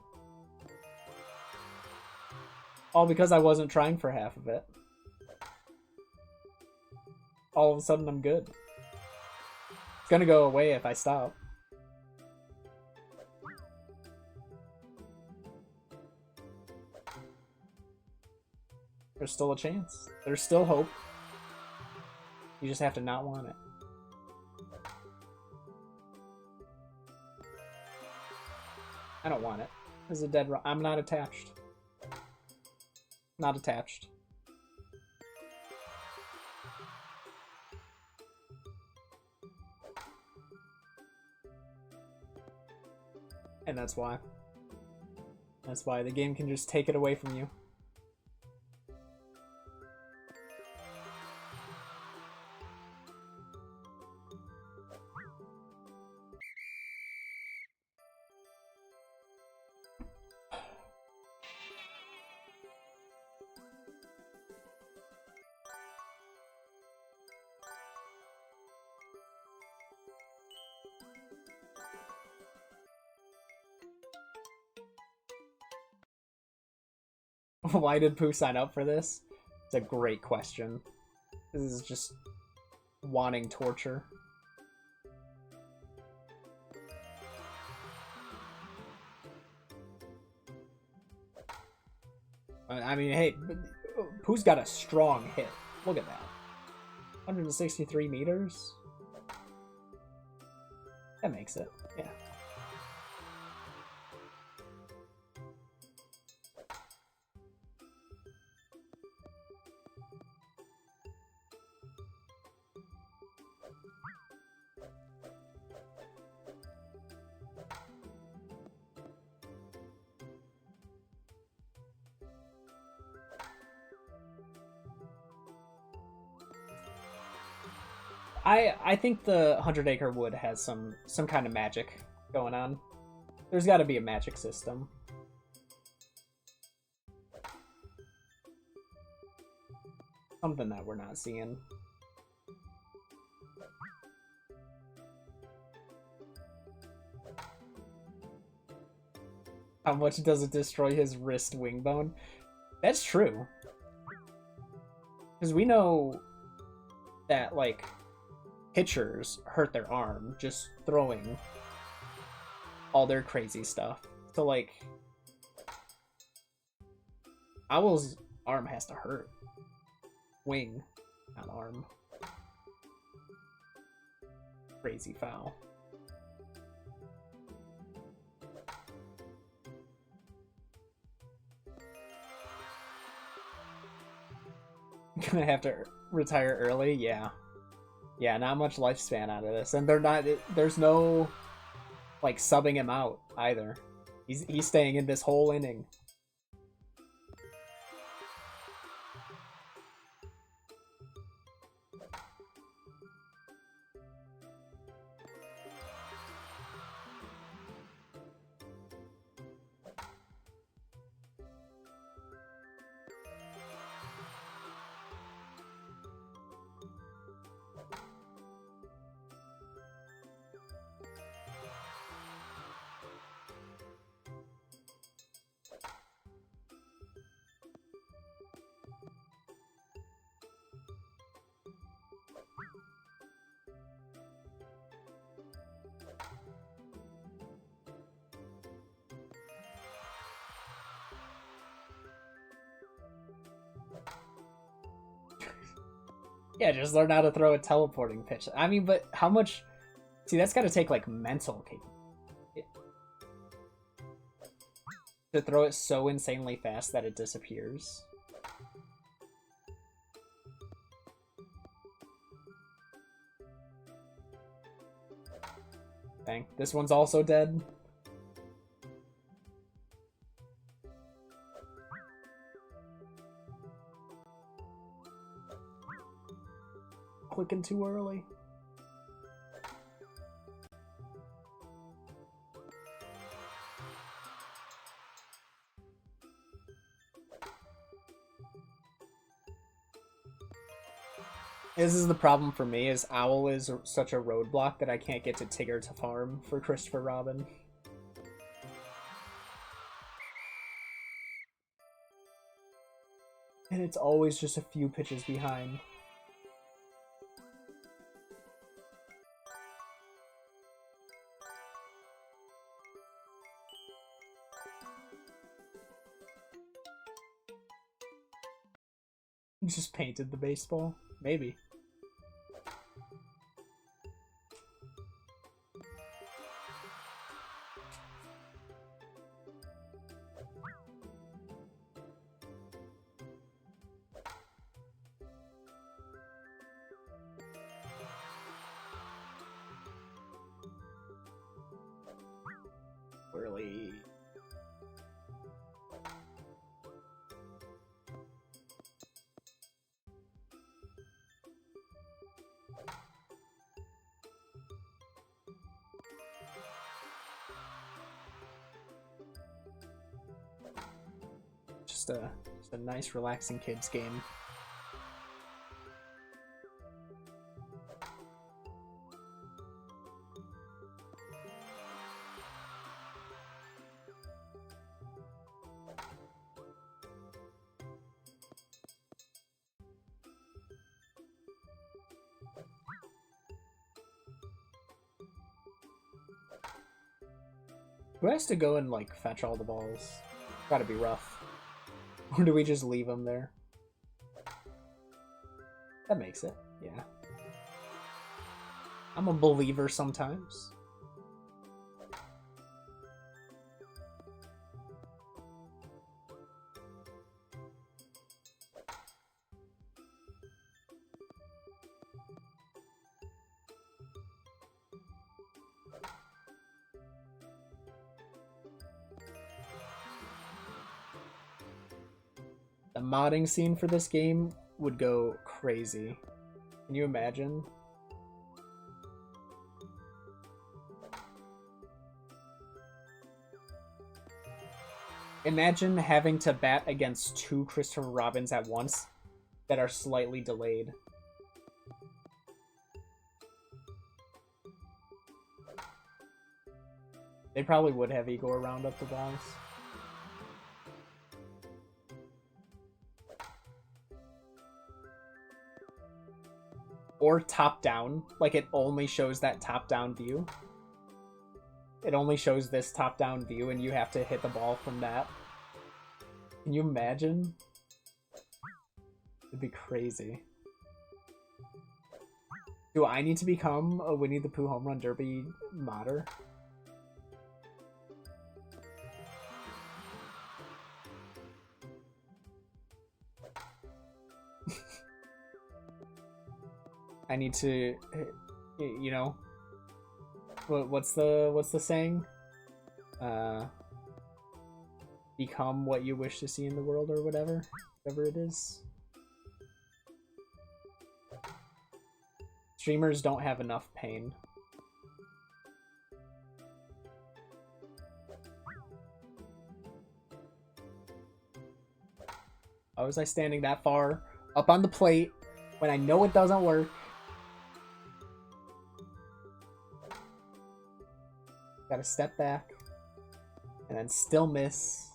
All because I wasn't trying for half of it. All of a sudden I'm good. It's gonna go away if I stop. There's still a chance. There's still hope. You just have to not want it. I don't want it. This is a dead I'm not attached. Not attached. And that's why. That's why the game can just take it away from you. Why did Pooh sign up for this? It's a great question. This is just wanting torture. I mean, hey, Pooh's got a strong hit. Look at that. 163 meters? That makes it, yeah. I think the 100 Acre Wood has some kind of magic going on. There's got to be a magic system. Something that we're not seeing. How much does it destroy his wrist wing bone? That's true. Because we know that, like, pitchers hurt their arm just throwing all their crazy stuff. So, like, Owl's arm has to hurt. Wing, not arm. Crazy foul. Gonna have to retire early? Yeah. Yeah, not much lifespan out of this. And there's no, like, subbing him out either. He's staying in this whole inning. Yeah, just learn how to throw a teleporting pitch. I mean, but how much... See, that's got to take, like, mental capability. To throw it so insanely fast that it disappears. Dang, this one's also dead. Clicking too early. This is the problem for me, is Owl is such a roadblock that I can't get to Tigger to farm for Christopher Robin. And it's always just a few pitches behind. Just painted the baseball? Maybe. Really? Just a nice relaxing kids game. Who has to go and, like, fetch all the balls? Gotta be rough. Or do we just leave them there? That makes it, yeah. I'm a believer sometimes. The modding scene for this game would go crazy. Can you imagine? Imagine having to bat against two Christopher Robins at once that are slightly delayed. They probably would have Igor round up the balls. Or top down, like it only shows that top down view. It only shows this top down view and you have to hit the ball from that. Can you imagine? It'd be crazy. Do I need to become a Winnie the Pooh Home Run Derby modder? I need to, you know, what's the saying? Become what you wish to see in the world, or whatever it is. Streamers don't have enough pain. How was I standing that far up on the plate when I know it doesn't work? Gotta step back and then still miss.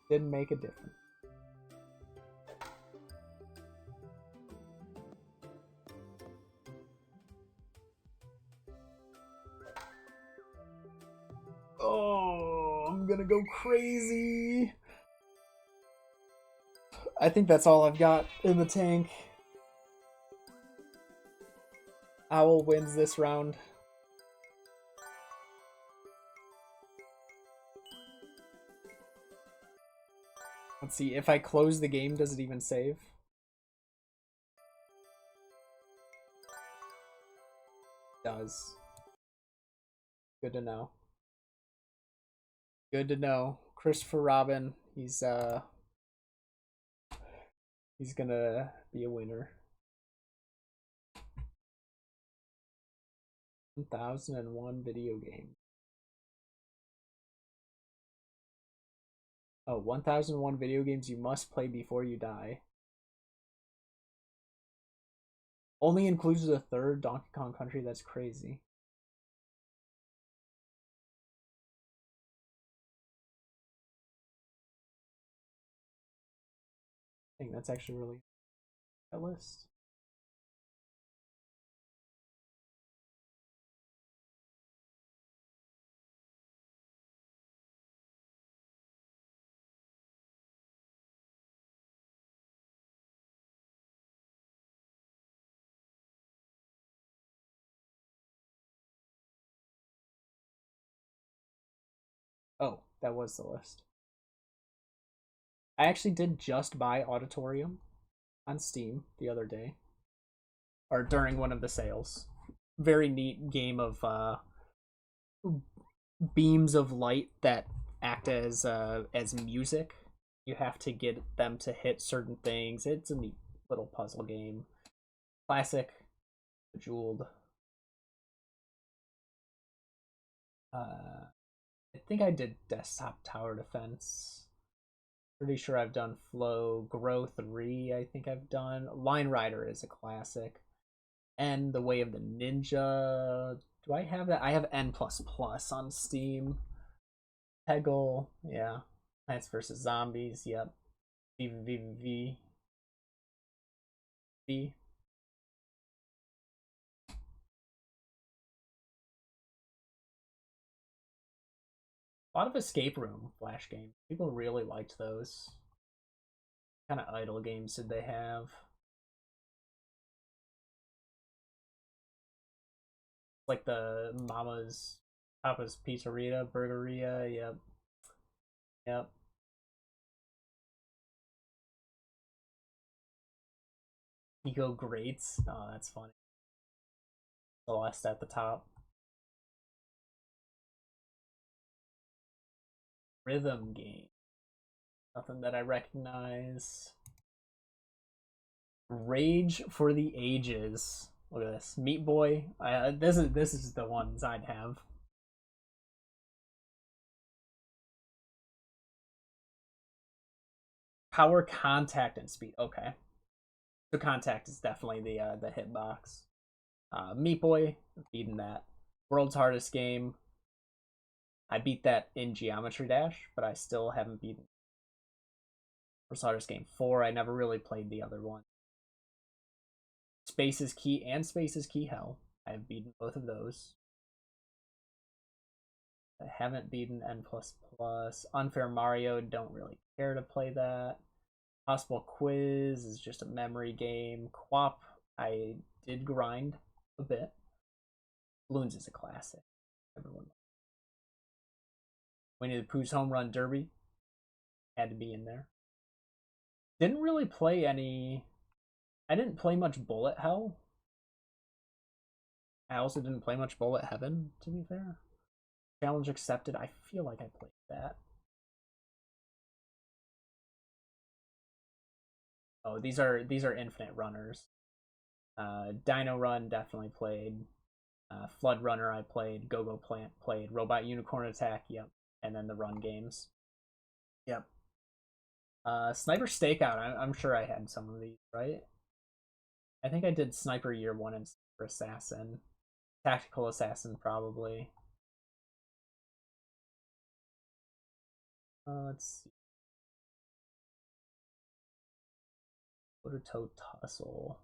Didn't make a difference. Oh, I'm gonna go crazy. I think that's all I've got in the tank. Owl wins this round. Let's see, if I close the game, does it even save? It does. Good to know. Good to know. Christopher Robin, he's gonna be a winner. 1001 video game. Oh, 1001 video games you must play before you die. Only includes the third Donkey Kong Country. That's crazy. I think that's actually really that list. Oh, that was the list. I actually did just buy Auditorium on Steam the other day, or during one of the sales. Very neat game of beams of light that act as music. You have to get them to hit certain things. It's a neat little puzzle game. Classic, Bejeweled. I think I did Desktop Tower Defense. Pretty sure I've done Flow. Grow 3, I think I've done. Line Rider is a classic. And The Way of the Ninja. Do I have that? I have N++ on Steam. Peggle, yeah. Plants vs. Zombies, yep. V. A lot of escape room flash games. People really liked those. What kind of idle games did they have? Like the Papa's Pizzeria, Burgeria, yep. Yep. Eco Greats. Oh, that's funny. Celeste at the top. Rhythm game. Nothing that I recognize. Rage for the Ages. Look at this. Meat Boy. This is the ones I'd have. Power, Contact, and Speed. Okay. So Contact is definitely the hitbox. Meat Boy, beating that. World's Hardest Game. I beat that in Geometry Dash, but I still haven't beaten World's Hardest Game 4. I never really played the other one. Space is Key and Space is Key Hell. I have beaten both of those. I haven't beaten N++. Unfair Mario, don't really care to play that. Possible Quiz is just a memory game. Quap, I did grind a bit. Balloons is a classic. Everyone. Winnie the Pooh's Home Run Derby had to be in there. Didn't really play any. I didn't play much Bullet Hell. I also didn't play much Bullet Heaven, to be fair. Challenge Accepted, I feel like I played that. Oh, these are Infinite Runners. Dino Run definitely played. Flood Runner I played. Go-Go Plant played. Robot Unicorn Attack, yep. And then the run games. Yep. Sniper Stakeout, I'm sure I had some of these, right? I think I did Sniper Year 1 and Sniper Assassin. Tactical Assassin, probably. Let's see. Motor Toe Tussle.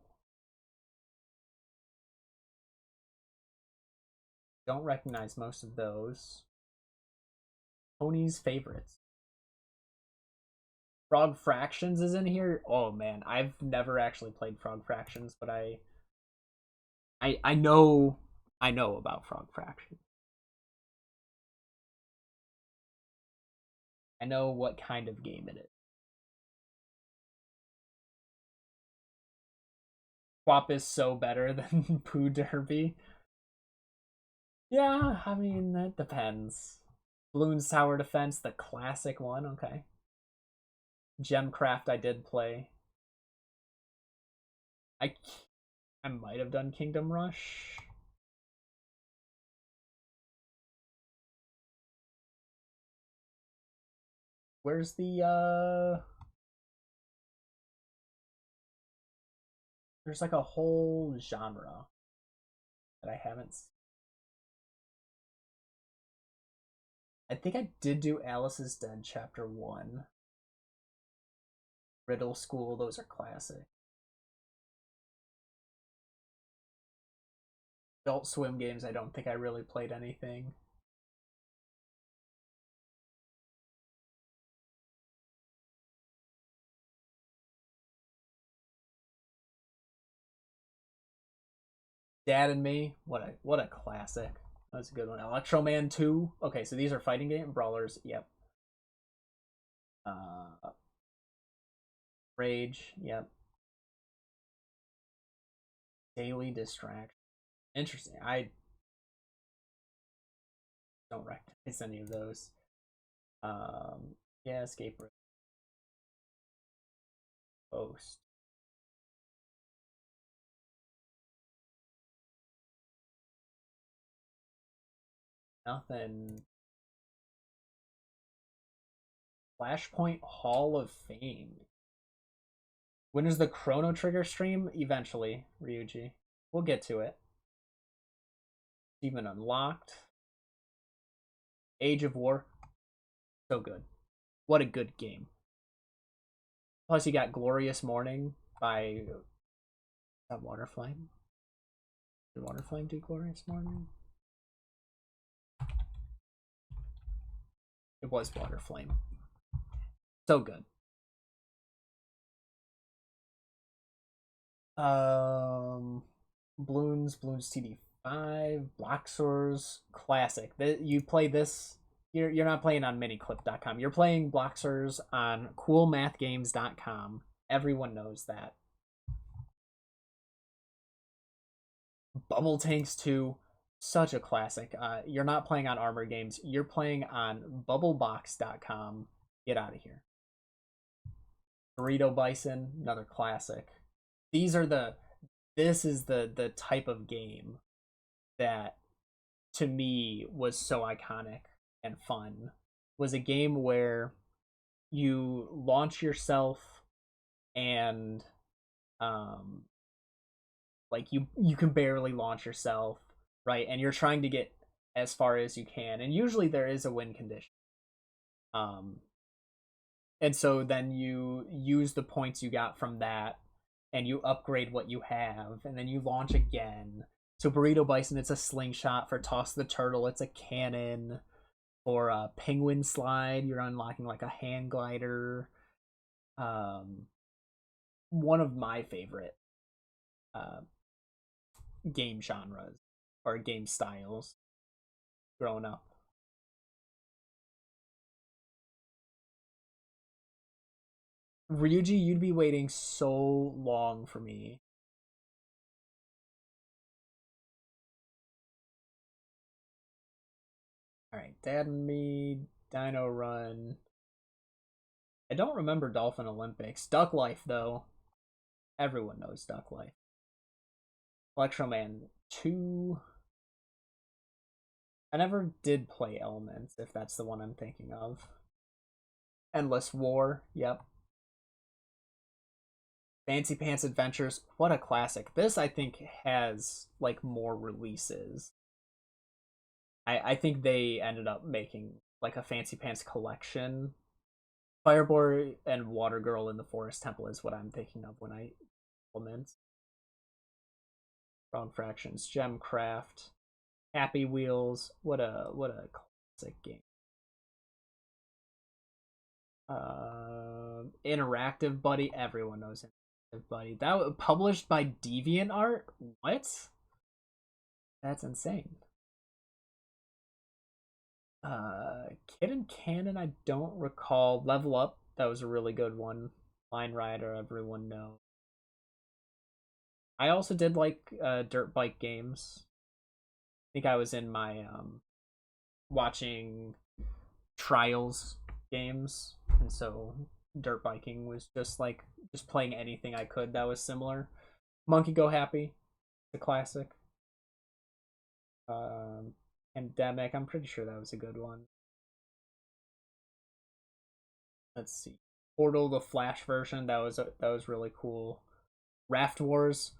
Don't recognize most of those. Tony's Favorites. Frog Fractions is in here. Oh man, I've never actually played Frog Fractions, but I know about Frog Fractions. I know what kind of game it is. Quap is so better than Pooh Derby. Yeah, I mean, that depends. Bloons Tower Defense, the classic one, okay. Gemcraft I did play. I might have done Kingdom Rush. Where's the there's like a whole genre that I haven't seen. I think I did do Alice is Dead Chapter 1. Riddle School, those are classic. Adult Swim games, I don't think I really played anything. Dad and Me, what a classic. That's a good one. Electro Man 2. Okay, so these are fighting game brawlers. Yep. Rage. Yep. Daily Distraction. Interesting. I don't recognize any of those. Yeah, Escape Room. Post. Nothing. Flashpoint Hall of Fame. When is the Chrono Trigger stream? Eventually, Ryuji. We'll get to it. Even unlocked. Age of War. So good. What a good game. Plus, you got Glorious Morning by Waterflame. Did Waterflame do Glorious Morning? It was Waterflame. So good. Bloons TD5, Bloxers, classic. You play this. You're not playing on miniclip.com. You're playing Bloxers on coolmathgames.com. Everyone knows that. Bubble Tanks 2, such a classic. You're not playing on Armor Games. You're playing on bubblebox.com. Get out of here. Burrito Bison, another classic. This is the type of game that to me was so iconic and fun. Was a game where you launch yourself and like you can barely launch yourself, right? And you're trying to get as far as you can, and usually there is a win condition. And so then you use the points you got from that and you upgrade what you have, and then you launch again. So Burrito Bison, it's a slingshot. For Toss the Turtle, it's a cannon. For Penguin Slide, you're unlocking like a hand glider. One of my favorite game genres or game styles growing up. Ryuji, you'd be waiting so long for me. Alright, Dad and Me, Dino Run. I don't remember Dolphin Olympics. Duck Life, though. Everyone knows Duck Life. Electro Man 2. I never did play Elements, if that's the one I'm thinking of. Endless War, yep. Fancy Pants Adventures, what a classic. This, I think, has, like, more releases. I think they ended up making, like, a Fancy Pants collection. Fireboy and Water Girl in the Forest Temple is what I'm thinking of when I Elements. Brown Fractions, Gemcraft, Happy Wheels, what a classic game. Interactive Buddy, everyone knows Interactive Buddy. That was published by DeviantArt? What? That's insane. Kid and Cannon, I don't recall. Level Up, that was a really good one. Line Rider, everyone knows. I also did like dirt bike games. I think I was in my watching Trials games, and so dirt biking was just playing anything I could that was similar. Monkey Go Happy, the classic. Pandemic, I'm pretty sure that was a good one. Let's see. Portal, the Flash version, that was really cool. Raft Wars.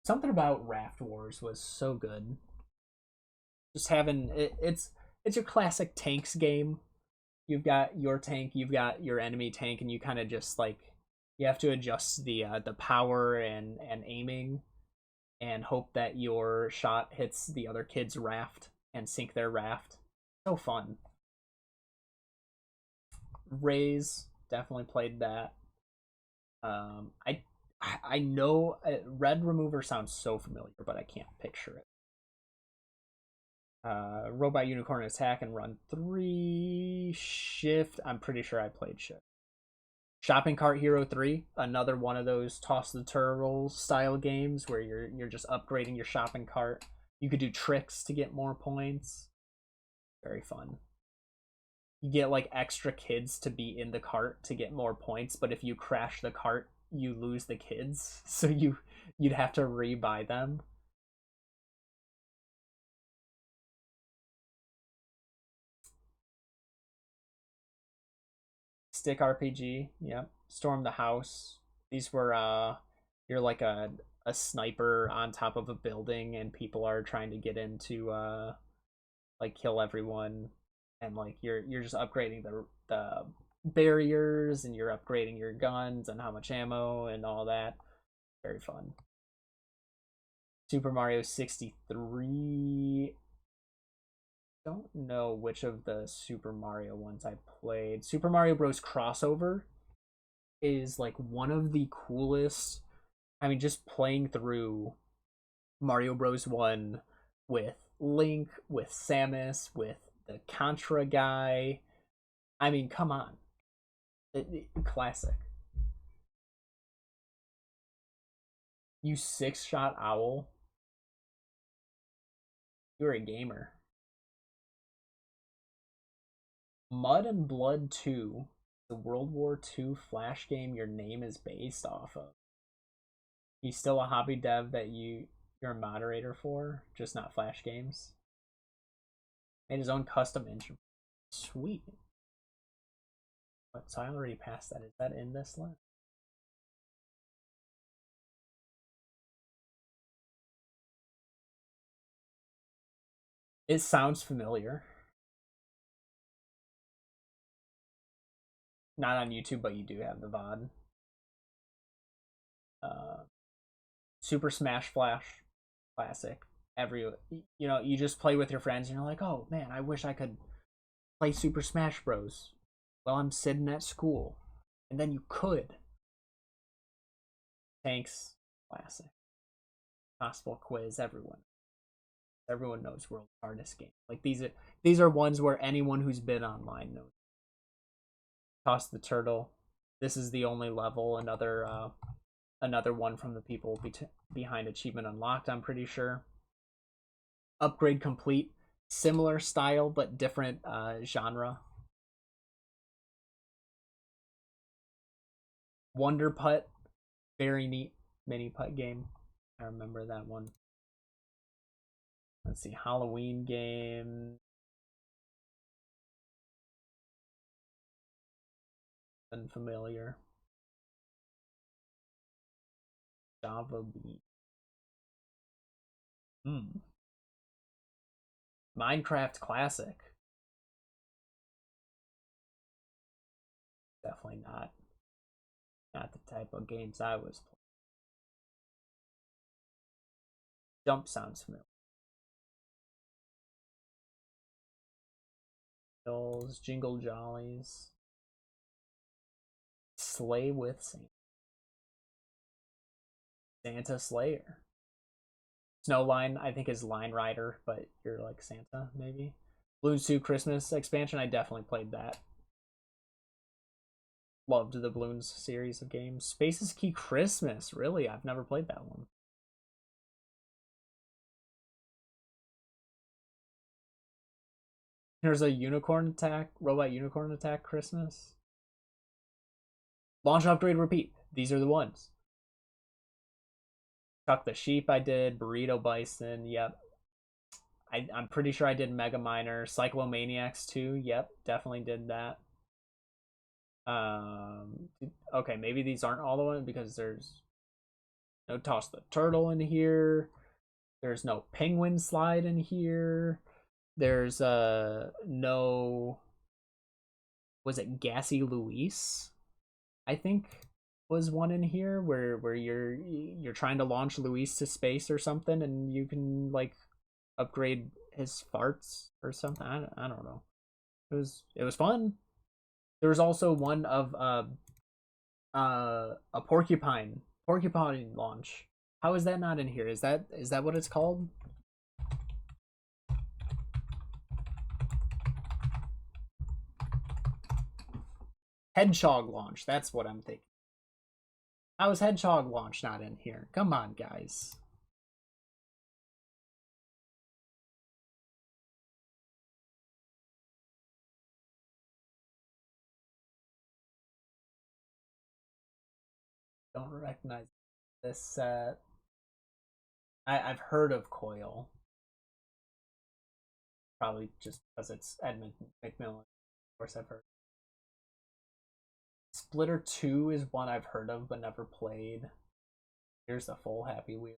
Something about Raft Wars was so good. Just having it's your classic tanks game. You've got your tank, you've got your enemy tank, and you kind of just like you have to adjust the power and aiming, and hope that your shot hits the other kid's raft and sink their raft. So fun. Raze, definitely played that. I know Red Remover sounds so familiar, but I can't picture it. Robot Unicorn Attack and Run 3. Shift, I'm pretty sure I played Shift. Shopping Cart Hero 3, another one of those toss the turtle style games where you're just upgrading your shopping cart. You could do tricks to get more points. Very fun. You get like extra kids to be in the cart to get more points, but if you crash the cart, you lose the kids, so you'd have to rebuy them. Stick RPG, yep. Storm the House. These were you're like a sniper on top of a building and people are trying to get into like kill everyone, and like you're just upgrading the barriers, and you're upgrading your guns and how much ammo and all that. Very fun. Super Mario 63. Don't know which of the Super Mario ones I played. Super Mario Bros. Crossover is like one of the coolest. I mean, just playing through Mario Bros. 1 with Link, with Samus, with the Contra guy. I mean, come on. Classic. You 6-shot owl. You're a gamer. Mud and Blood 2, the World War II Flash game your name is based off of. He's still a hobby dev that you're a moderator for, just not Flash games. Made his own custom engine. Sweet. So I already passed that. Is that in this list? It sounds familiar. Not on YouTube, but you do have the VOD. Super Smash Flash, classic. You just play with your friends and you're like, oh man, I wish I could play Super Smash Bros. While I'm sitting at school. And then you could. Tanks, classic. Possible Quiz, everyone knows World's Hardest Game. Like these are ones where anyone who's been online knows. Toss the Turtle. This is the only level. Another one from the people behind Achievement Unlocked, I'm pretty sure. Upgrade Complete. Similar style, but different genre. Wonder Putt. Very neat mini putt game. I remember that one. Let's see. Halloween game. Unfamiliar. Java Beat. Minecraft Classic. Definitely not the type of games I was playing. Jump sounds familiar. Hills, Jingle Jollies. Slay with Santa. Santa Slayer. Snowline, I think, is Line Rider, but you're like Santa, maybe. Bloons 2 Christmas expansion, I definitely played that. Loved the Bloons series of games. Space is Key Christmas, really? I've never played that one. There's a Robot Unicorn Attack Christmas. Launch, Upgrade, Repeat. These are the ones. Chuck the Sheep I did. Burrito Bison, yep. I'm pretty sure I did Mega Miner. Cyclomaniacs 2, yep. Definitely did that. Okay, maybe these aren't all the ones because there's no toss the turtle in here. There's no penguin slide in here. There's no, was it Gassy Luis? I think was one in here where you're trying to launch Luis to space or something, and you can like upgrade his farts or something. I don't know. It was fun. There was also one of a porcupine launch. How is that not in here? Is that what it's called? Hedgehog launch. That's what I'm thinking. How is hedgehog launch not in here? Come on, guys. Don't recognize this set. I've heard of Coil. Probably just because it's Edmund McMillan. Of course, I've heard. Splitter 2 is one I've heard of but never played. Here's the full Happy Wheel.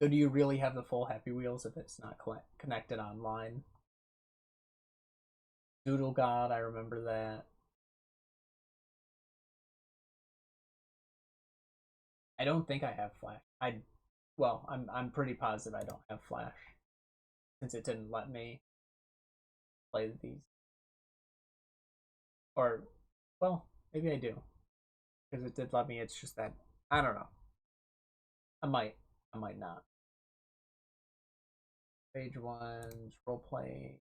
So do you really have the full Happy Wheels if it's not connected online? Doodle God, I remember that. I don't think I have Flash. I'm pretty positive I don't have Flash since it didn't let me play these. Or, well, maybe I do because it did let me. It's just that I don't know. I might not. Page one, role play.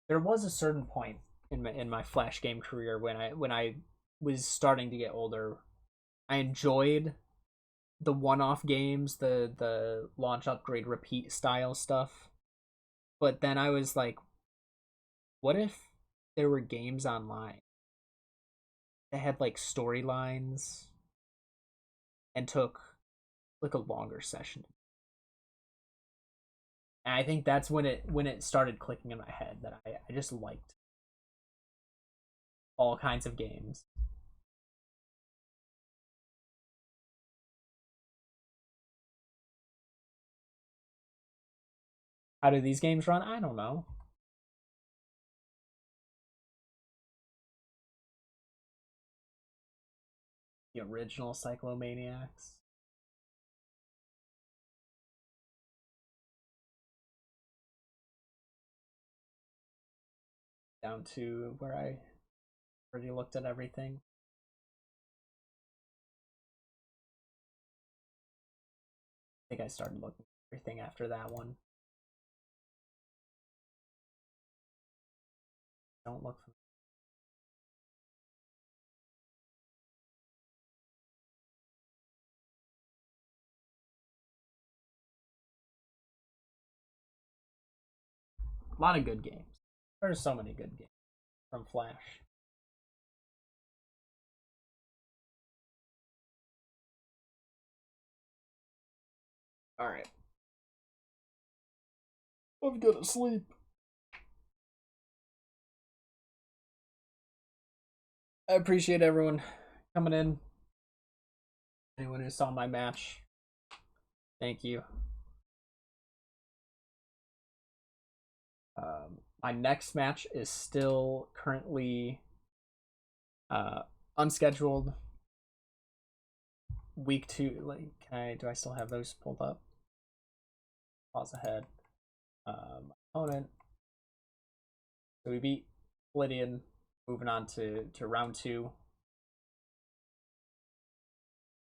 There was a certain point in my Flash game career when I was starting to get older. I enjoyed the one-off games, the launch upgrade repeat style stuff. But then I was like, what if there were games online that had like storylines and took like a longer session? And I think that's when it started clicking in my head that I just liked all kinds of games. How do these games run? I don't know. The original Cyclomaniacs. Down to where I already looked at everything. I think I started looking at everything after that one. Don't look for a lot of good games. There's so many good games from Flash. All right. I'm gonna sleep. I appreciate everyone coming in. Anyone who saw my match, thank you. My next match is still currently unscheduled. Week 2. Like, do I still have those pulled up? Pause ahead. Opponent. So we beat Lydian. Moving on to round 2.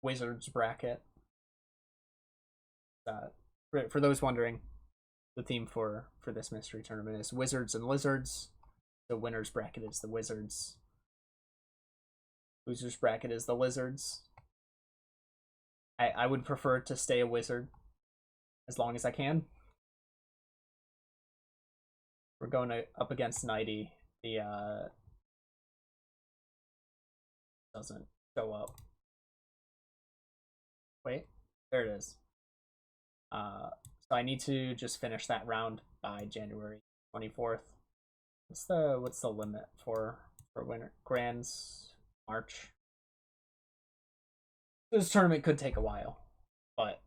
Wizards bracket. For those wondering, the theme for this mystery tournament is Wizards and Lizards. The winner's bracket is the Wizards. Loser's bracket is the Lizards. I would prefer to stay a Wizard as long as I can. We're going up against Nighty. The doesn't show up. Wait, there it is. So I need to just finish that round by January 24th. What's the limit for winter grands? March. This tournament could take a while, but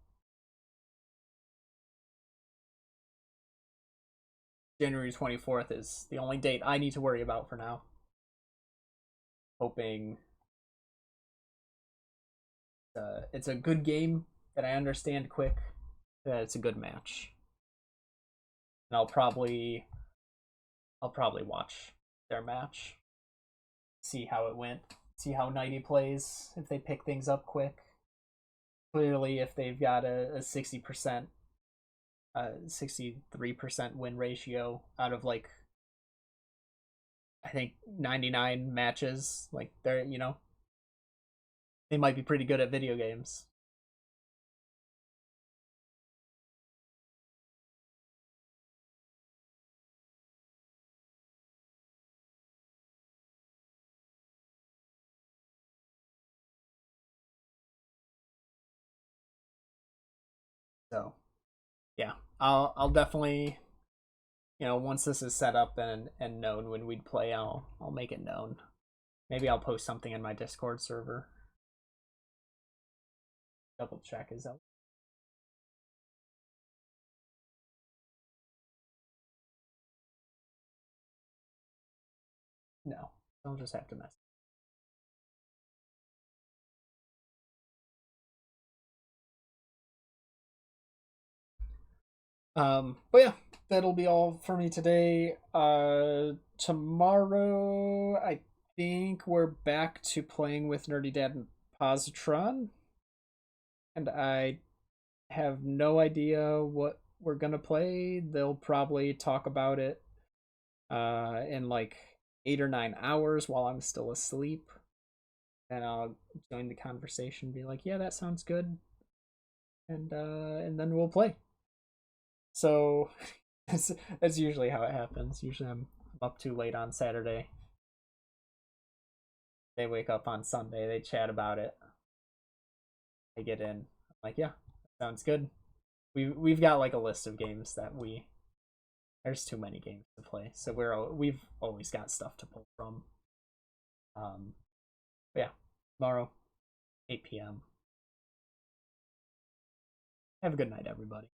January 24th is the only date I need to worry about for now. Hoping it's a good game that I understand quick, that it's a good match. And I'll probably watch their match, see how it went, see how Nighty plays, if they pick things up quick. Clearly, if they've got a 60%, 63% win ratio out of like, I think 99 matches, like they're, they might be pretty good at video games. So, yeah, I'll definitely, once this is set up and known when we'd play, I'll make it known. Maybe I'll post something in my Discord server. Double check is out. No, I'll just have to mess. But yeah, that'll be all for me today. Tomorrow I think we're back to playing with Nerdy Dad and Positron, and I have no idea what we're gonna play. They'll probably talk about it in like 8 or 9 hours while I'm still asleep, and I'll join the conversation, be like, yeah, that sounds good, and then we'll play. So that's usually how it happens. Usually I'm up too late on Saturday. They wake up on Sunday, they chat about it. I get in. I'm like, yeah, sounds good. We've got like a list of games that there's too many games to play, so we've always got stuff to pull from. Yeah, tomorrow, 8 p.m. Have a good night, everybody.